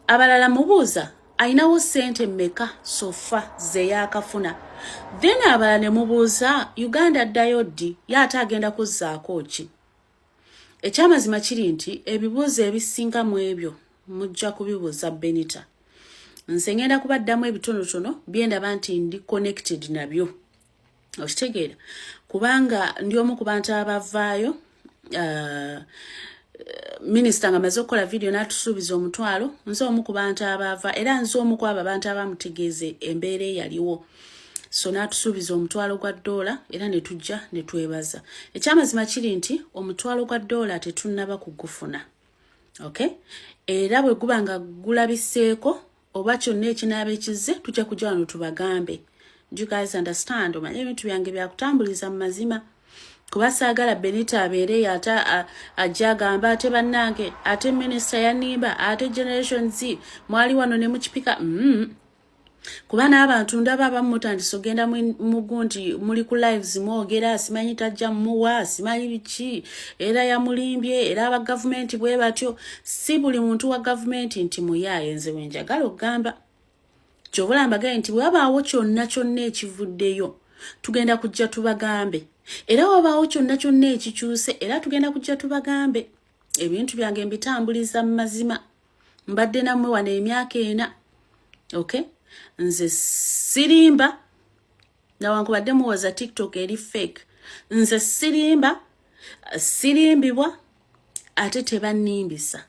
Abalala mubuuza ayinawo ssente mmeka sofa ze yakafuna. Then abalala ne mubuuza Uganda addayo ddi y'ate agenda kuzzaako ki. Ekyamazima kiri nti ebibuuzo ebisinga mu ebyo mujja kubibuuza Benita. Nze ngenda kubaddamu ebitonotono byendaba nti ndi connected nabyo. Okitegeera kubanga ndi omu ku bantu abavaayo minisita nga amaze okukola video n'atusuubiza $1,000 nze omu ku bantu abava era nze omu ku abo abantu abamutegeeze embeera eyaliwo so n'atusuubiza omutwalo gwa $1 era ne tujja ne twebaza. Ekyamazima kiri nti omutwalo gwa $1 tetunnaba kugufuna. Okay? Era bwe guba nga gulabiseeko oba kyonna ekinaaba ekize tujja kujja wano tubagambe. Do you guys understand? Omanye ebintu byange byakutambuliza mu mazima. Kuba saagala Benita abeere ajja agamba ate bannange ate minisita yanimba ate Generation Z mwali wano ne mukipika. Kuba n'abantu ndaba abamu mutandise ogenda mu gundi muli ku lives mwogera simanyi tajja muwa simanyi biki era yamulimbye era aba gavumenti bwe batyo. Si buli muntu wa gavumenti nti muyaaye nze wenjagala okugamba. Kyobula mbagaye nti wabaawo kyonna ekivuddeyo tugenda kujja tubagambe. Era wabaawo kyonna ekikyuse era tugenda kujja tubagambe. Ebintu byange mbitambuliza mu mazima. Mbadde nammwe wano emyaka 4. Okay? Nze sirimba newankubadde muwoza TikTok eri fake. Nze sirimbibwa ate tebannimbisa.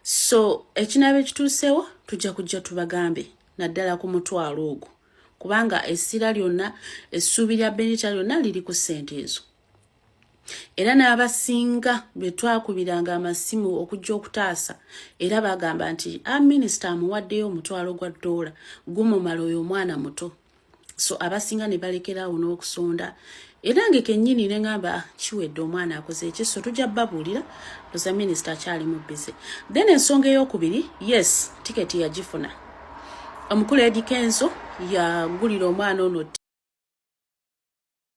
So ekinaaba ekituusewo tujja kujja tubagambe naddala ku mutwalo ogwo. Kubanga essira lyonna essuubi lya Benita lyonna liri ku ssente ezo. Era n'abasinga bwe twakubiranga amasimu okujja okutaasa era bagamba nti minisita amuwaddeyo omutwalo gwa $1 gumumala oyo omwana muto. So abasinga ne balekerawo n'okusonda. Era nge kennyini ne ngamba kiwedde omwana akoze ekiso tujja babuulira loza minisita akyali mu bize. Then ensonga ey'okubiri, yes, tiketi yagifuna. Omukulu Eddie Kenzo yagulira omwana ono.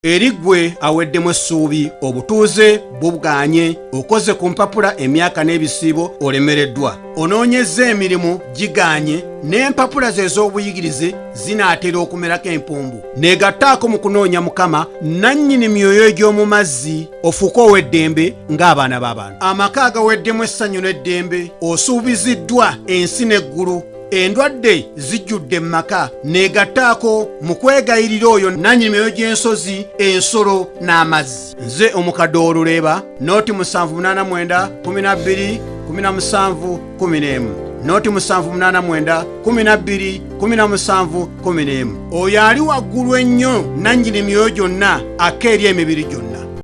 Eri gwe aweddemu essuubi obutuuze bubuganye okoze ku mpapula emyaka n'ebisiibo olemereddwa onoonyezza emirimu giganye n'empapula ze ez'obuyigirize zinaatera okumerako empumbu n'egattaako mu kunoonya mukama nannyini myoyo egy'omu mazzi ofuuke ow'eddembe ng'abaana b'abantu. Amaka agaweddemu essanyu n'eddembe osuubiziddwa ensi n'eggulu. Endwadde zijjudde mu maka n'egattaako mu kwegayirira oyo nannyini myoyo gy'ensozi ensolo n'amazzi. Nze omukadde w'oluleeba nooti 789 12 17 11 nooti 789 12 17 11. Oyo ali waggulu ennyo nannyini myoyo gyonna akeeri emibiri gyonna.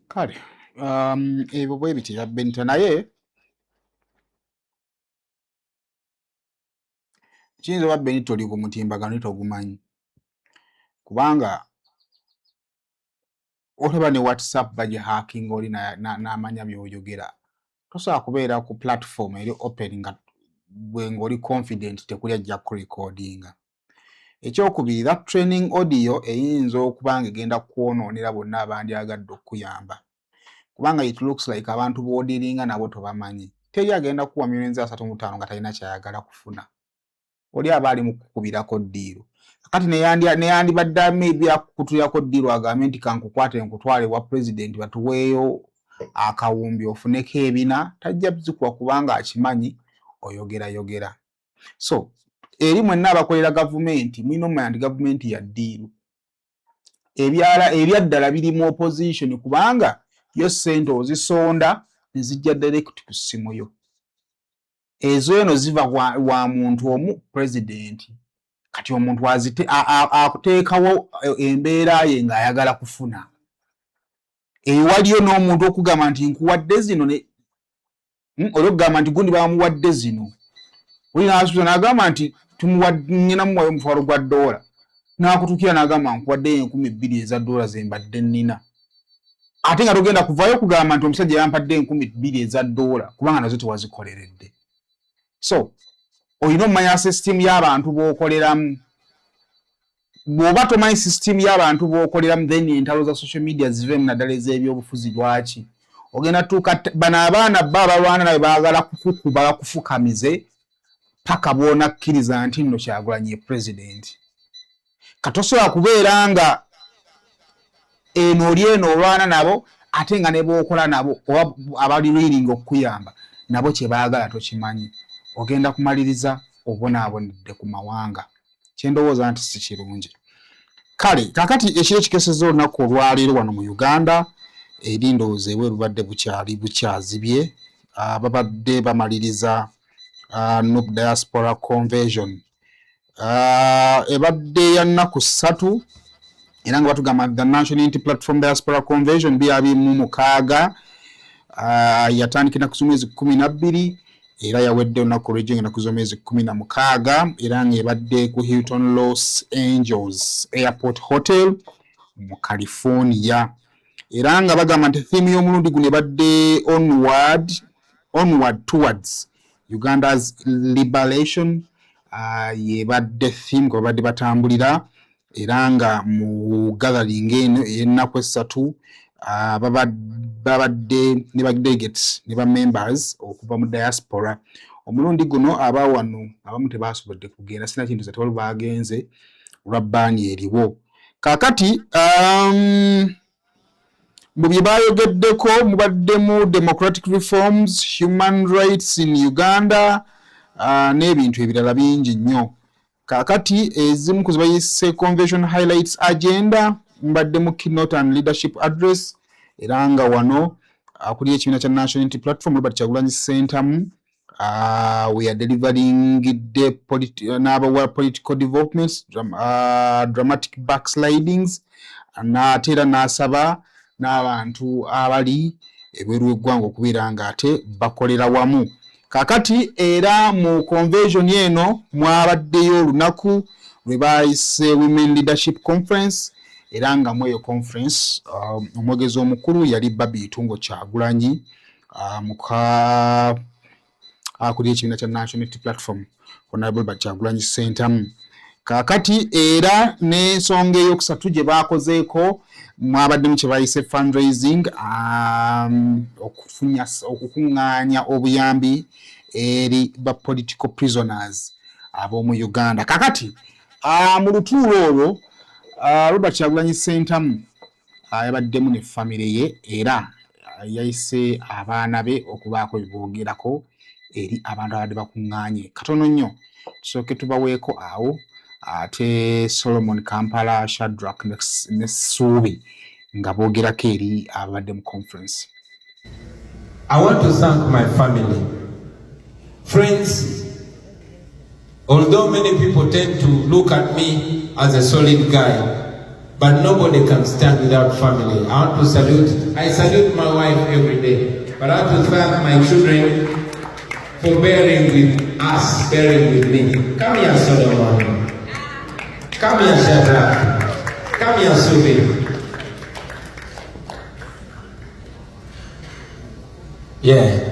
Kale ebyo bwe bitira Benita naye kiyinza oba Benita oli ku mutimbagano togumanyi. Kubanga olaba ne WhatsApp bagihacking oli n'amanya by'oyogera. Tosobola kubeera ku platform eri open nga bwe ng'oli confident tekuli ajja kurecordinga. Ekyokubiri, that training audio eyinza okuba nga egenda kwonoonera bonna abandyagadde okuyamba. Kubanga it looks like abantu b'odiringa nabo tobamanyi. Teri agenda kuwa $35,000 nga talina kyayagala kufuna. Oli aba ali mu kukubirako ddiiro. Kati neyandibadde maybe akukutulirako ddiiro agambe nti kankukwate nkutwale wa president batuweeyo akawumbi ofuneko ebina, tajja bizikuwa kubanga akimanyi oyogera. So eri mwenna abakolera gavumenti mulina omanya nti gavumenti ya ddiiro. Ebyaddala biri mu opposition kubanga yo ssente ozisonda ne zijja direct ku ssimu yo. Ezo eno ziva wa muntu omu president. Kati omuntu akuteekawo embeera ye ng'ayagala kufuna. Waliyo n'omuntu okugamba nti nkuwadde zino olwokugamba nti gundi bamuwadde zino. Oli n'asuuza n'agamba nti ngenda muwayo omutwalo gwa $1. N'akutukira n'agamba nkuwadde $20,000 ze mbadde nnina. Ate nga togenda kuvaayo kugamba nti omusajja yampadde $20,000 kubanga nazo tewazikoleredde. So olina omanya system y'abantu b'okoleramu. Bw'oba tomanyi system y'abantu b'okoleramu then entalo za social media ziveemu naddala ez'ebyobufuzi lwaki. Ogenda tuuka bano abaana bo abalwana nawe baagala kukukuba bakufukamize paka bw'onakkiriza nti nno Kyagulanyi ye president. Katosobola kubeera nga eno oli eno olwana nabo ate nga ne b'okola nabo oba abali willing okukuyamba nabo kye baagala tokimanyi. Ogenda kumaliriza obonaabonedde ku mawanga. Kyendowooza nti si kirungi. Kale kakati ekiro ekikesezza olunaku olwaleero wano mu Uganda eri ndowooza ewe lubadde bukyazibye. Babadde bamaliriza NUP Diaspora Convention ebadde ya nnaku 3 era nga batugamba the National Unity Platform Diaspora Convention BR26 yatandikira ku mwezi 12 era yawedde olunaku olw'ejjinga ku mwezi 16 era nga ebadde ku Hilton Los Angeles Airport Hotel mu California era nga bagamba nti theme y'omulundi guno ebadde onward towards Uganda's liberation yebadde theme kwa badde batambulira era nga mu gathering eno y'ennaku 3 babadde ne ba delegates ne ba members okuva mu diaspora. Omulundi guno abawano abamu tebasobodde kugenda sina kintu ze tewali bagenze olwa bbaani eriwo. Kaakati mu bye bayogeddeko mubaddemu democratic reforms, human rights in Uganda n'ebintu ebirala bingi nnyo. Kaakati ezimu ku zibayise convention highlights agenda mubaddemu keynote and leadership address era nga wano kuli ekibiina kya National Unity Platform Robert Kyagulanyi Ssentamu we are delivering the political developments, dramatic backslidings n'ate era n'asaba n'abantu abali ebweru w'eggwanga okubeera nga ate bakolera wamu. Kaakati era mu convention eno mwabaddeyo olunaku lwe bayise Women Leadership Conference era nga mu eyo conference omwogezi omukulu yali Babi Itungo Kyagulanyi kuli ekibiina kya National Unity Platform Honorable Robert Kyagulanyi Ssentamu. Kaakati era n'ensonga eyokusatu gye baakozeeko mwabaddemu kye bayise fundraising okukuŋŋaanya obuyambi eri ba political prisoners ab'omu Uganda. Kaakati mu lutuulo olwo Robert Kyagulanyi Ssentamu yabaddemu ne famire ye era yayise abaana be okubaako biboogerako eri abantu abadde bakuŋŋaanye. Katono nnyo tusooke tubaweeko awo ate Solomon Kampala, Shadrack ne Suubi nga boogerako eri abadde mu conference. I want to thank my family, friends. Although many people tend to look at me as a solid guy, but nobody can stand without family. I want to salute. I salute my wife every day, but I want to thank my children for bearing with us, bearing with me. Come here, Solomon. Come here, Shadrach. Come here, Subi. Yeah.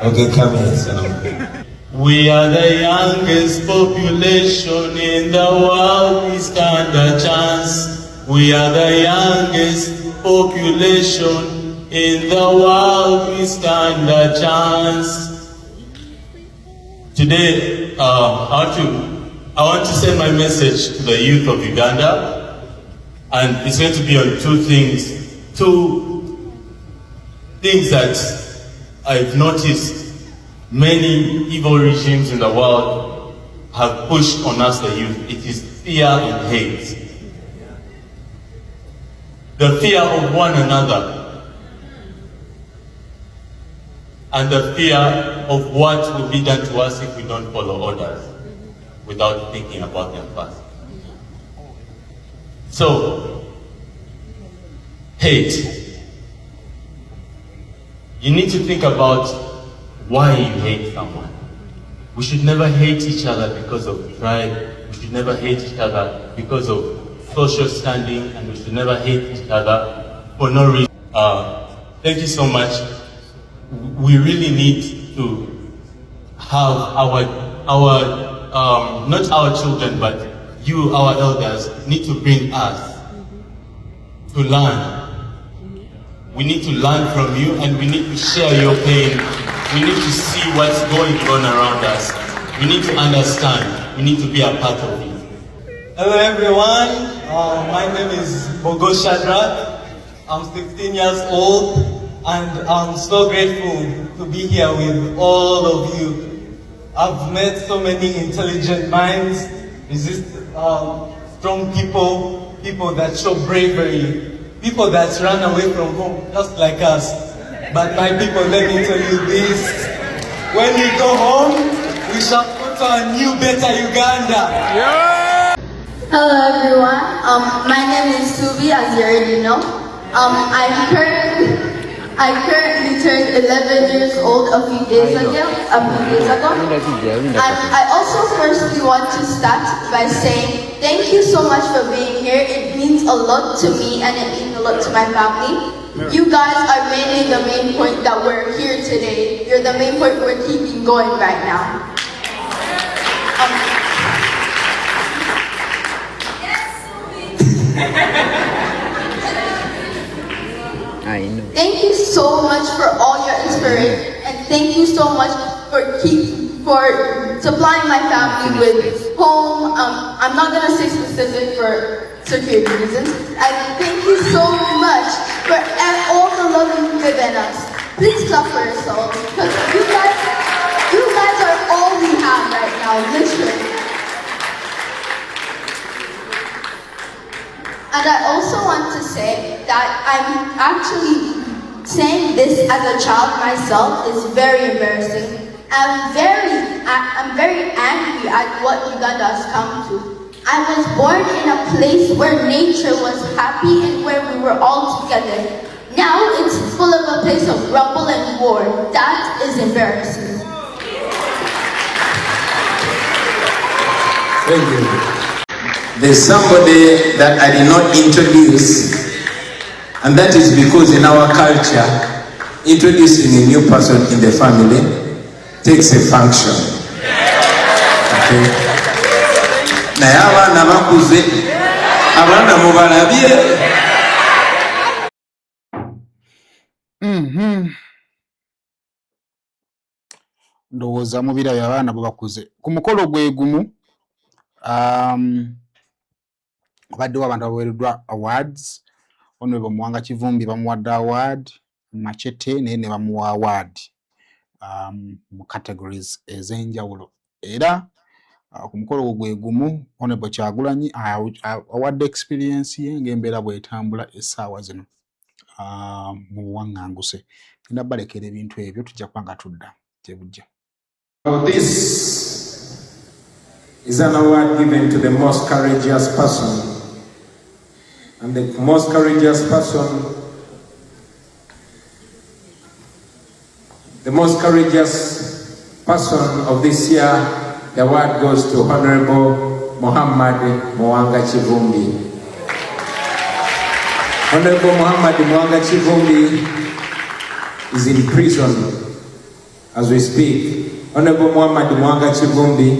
Okay, come here, son. We are the youngest population in the world, we stand a chance. We are the youngest population in the world, we stand a chance. Today, I want to send my message to the youth of Uganda, and it's going to be on two things that I've noticed many evil regimes in the world have pushed on us, the youth. It is fear and hate. The fear of one another and the fear of what will be done to us if we don't follow orders without thinking about them first. So, hate. You need to think about why you hate someone. We should never hate each other because of tribe. We should never hate each other because of social standing, and we should never hate each other for no reason. Thank you so much. We really need to have our not our children, but you, our elders, need to bring us to learn. We need to learn from you, and we need to share your pain. We need to see what's going on around us. We need to understand. We need to be a part of it. Hello everyone, my name is Bogo Shadrach. I'm 16 years old. and I'm so grateful to be here with all of you. I've met so many intelligent minds, strong people, people that show bravery, people that run away from home just like us. But my people, let me tell you this. When we go home, we shall put on new, better Uganda. Yeah. Hello everyone. My name is Subi, as you already know. I currently turned 11 years old a few days ago. And I also firstly want to start by saying thank you so much for being here. It means a lot to me and it means a lot to my family. You guys are mainly the main point that we're here today. You're the main point we're keeping going right now. I know. Thank you so much for all your inspiration, and thank you so much for supplying my family with home. I'm not gonna say specific for security reasons. And thank you so much for all the love you've given us. Please clap for yourselves, because you guys are all we have right now, literally. And I also want to say that I'm actually saying this as a child myself is very embarrassing. I'm very angry at what Uganda has come to. I was born in a place where nature was happy and where we were all together. Now it's full of a place of rumble and war. That is embarrassing. Thank you. There's somebody that I did not introduce, and that is because in our culture, introducing a new person in the family takes a function. Okay? Naye abaana bakuze, abaana mubalabye. Ndowooza mubirabye abaana bwe bakuze. Ku mukolo gwe gumu wabaddewo abantu abaweereddwa awards. Honorable Muwanga Kivumbi bamuwadde award, Machete naye ne bamuwa award mu categories ez'enjawulo. Era ku mukolo gwe gumu Honorable Kyagulanyi awadde experience ye ng'embeera bw'etambula essaawa zino mu buwaŋŋanguse. Genda balekera ebintu ebyo tujja kuba nga tudda gye bujja. This is an award given to the most courageous person. And the most courageous person, of this year, the award goes to Honorable Muhammad Muwanga Kivumbi. Honorable Muhammad Muwanga Kivumbi is in prison as we speak. Honorable Muhammad Muwanga Kivumbi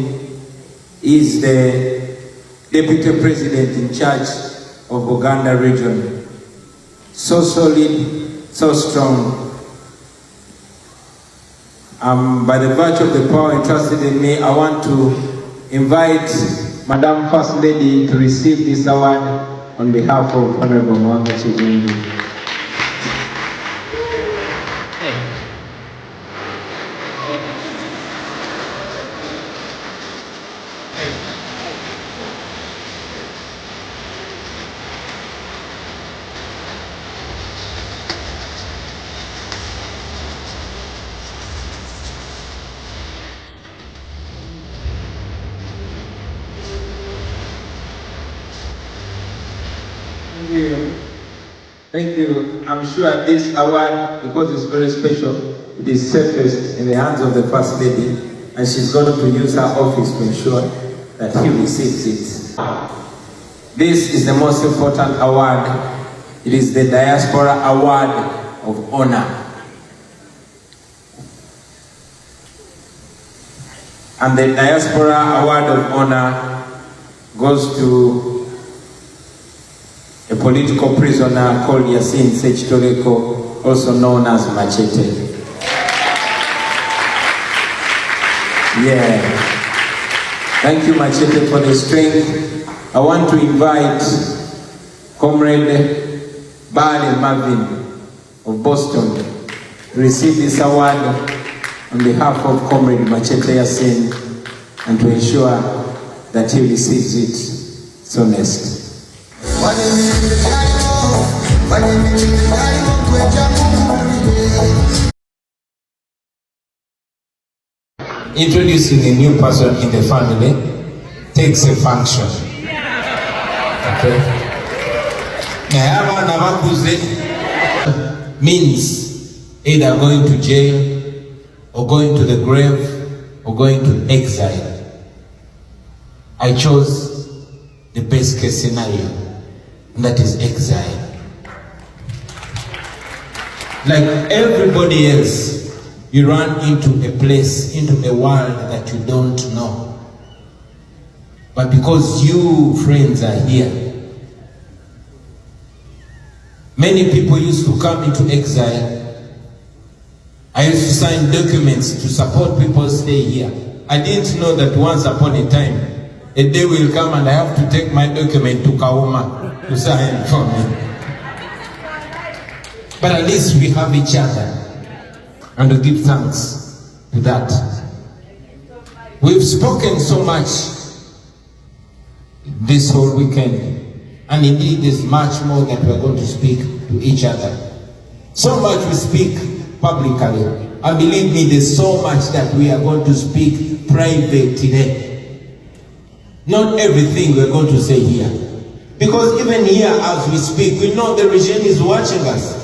is the Deputy President in charge of Buganda region. So solid, so strong. By the virtue of the power entrusted in me, I want to invite Madam First Lady to receive this award on behalf of Honorable Muwanga Kivumbi. Thank you. I'm sure this award, because it's very special, it is safest in the hands of the First Lady, and she's going to use her office to ensure that he receives it. This is the most important award. It is the Diaspora Award of Honor. And the Diaspora Award of Honor goes to a political prisoner called Yasin Sechitoleko, also known as Machete. Yeah. Thank you, Machete, for the strength. I want to invite Comrade Bale Marvin of Boston to receive this award on behalf of Comrade Machete Yasin and to ensure that he receives it. So next. Introducing a new person in the family takes a function. Okay? Means either going to jail or going to the grave or going to exile. I chose the best case scenario, and that is exile. Like everybody else, you run into a place, into a world that you don't know. But because you friends are here, many people used to come into exile. I used to sign documents to support people stay here. I didn't know that once upon a time, a day will come and I have to take my document to Kauma to sign for me. But at least we have each other, and we give thanks to that. We've spoken so much this whole weekend, and indeed there's much more that we're going to speak to each other. So much we speak publicly, and believe me, there's so much that we are going to speak privately. Not everything we're going to say here, because even here as we speak, we know the regime is watching us.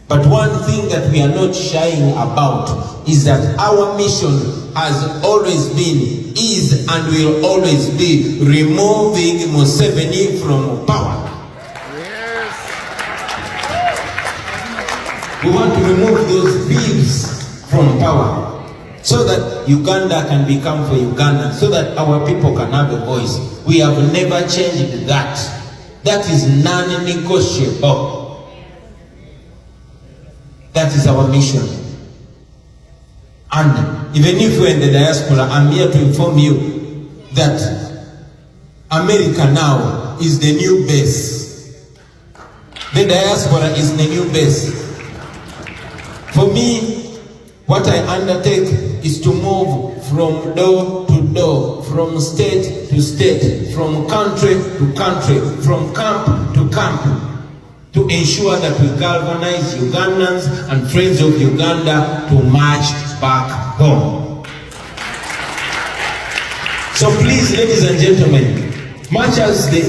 But one thing that we are not shying about is that our mission has always been, is, and will always be removing Museveni from power. Yes. We want to remove those thieves from power so that Uganda can become for Uganda, so that our people can have a voice. We have never changed that. That is non-negotiable. That is our mission. And even if we're in the diaspora, I'm here to inform you that America now is the new base. The diaspora is the new base. For me, what I undertake is to move from door to door, from state to state, from country to country, from camp to camp, to ensure that we galvanize Ugandans and friends of Uganda to march back home. So please, ladies and gentlemen, much as the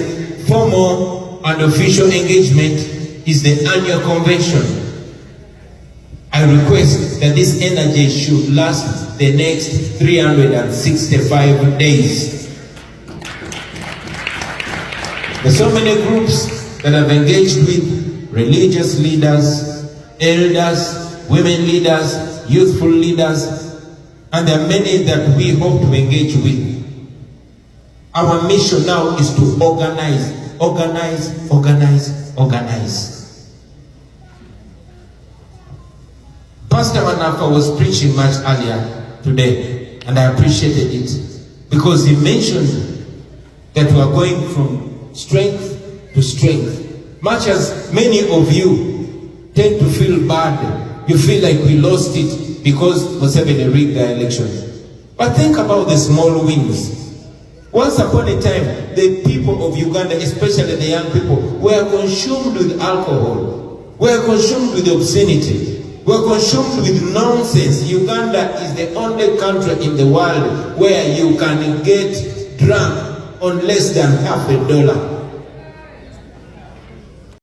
formal and official engagement is the annual convention, I request that this energy should last the next 365 days. There's so many groups that have engaged with religious leaders, elders, women leaders, youthful leaders, and there are many that we hope to engage with. Our mission now is to organize, organize, organize, organize. Pastor Manafa was preaching much earlier today, and I appreciated it because he mentioned that we are going from strength to strength. Much as many of you tend to feel bad, you feel like we lost it because Museveni rigged the election. But think about the small wins. Once upon a time, the people of Uganda, especially the young people, were consumed with alcohol, were consumed with obscenity, were consumed with nonsense. Uganda is the only country in the world where you can get drunk on less than $50.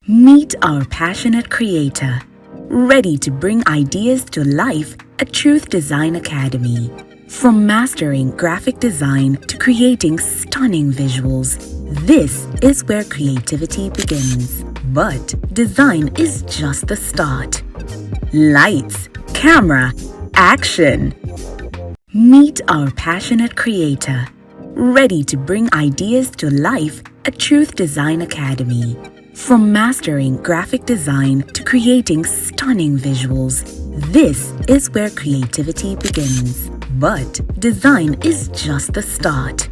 Meet our passionate creator, ready to bring ideas to life at Truth Design Academy. From mastering graphic design to creating stunning visuals, this is where creativity begins. But design is just the start. Lights, camera, action. Meet our passionate creator, ready to bring ideas to life at Truth Design Academy. From mastering graphic design to creating stunning visuals, this is where creativity begins. But design is just the start.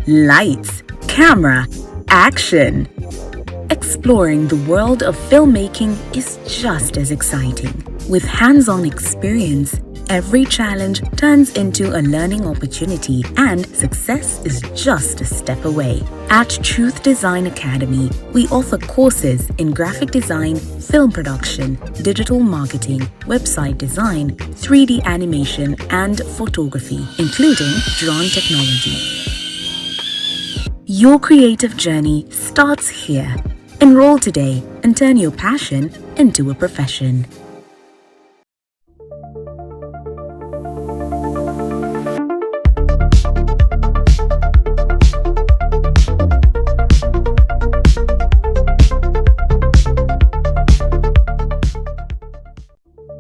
Lights, camera, action. exploring the world of filmmaking is just as exciting. With hands-on experience, every challenge turns into a learning opportunity and success is just a step away. At Truth Design Academy, we offer courses in graphic design, film production, digital marketing, website design, 3D animation, and photography, including drone technology. Your creative journey starts here. Enroll today and turn your passion into a profession.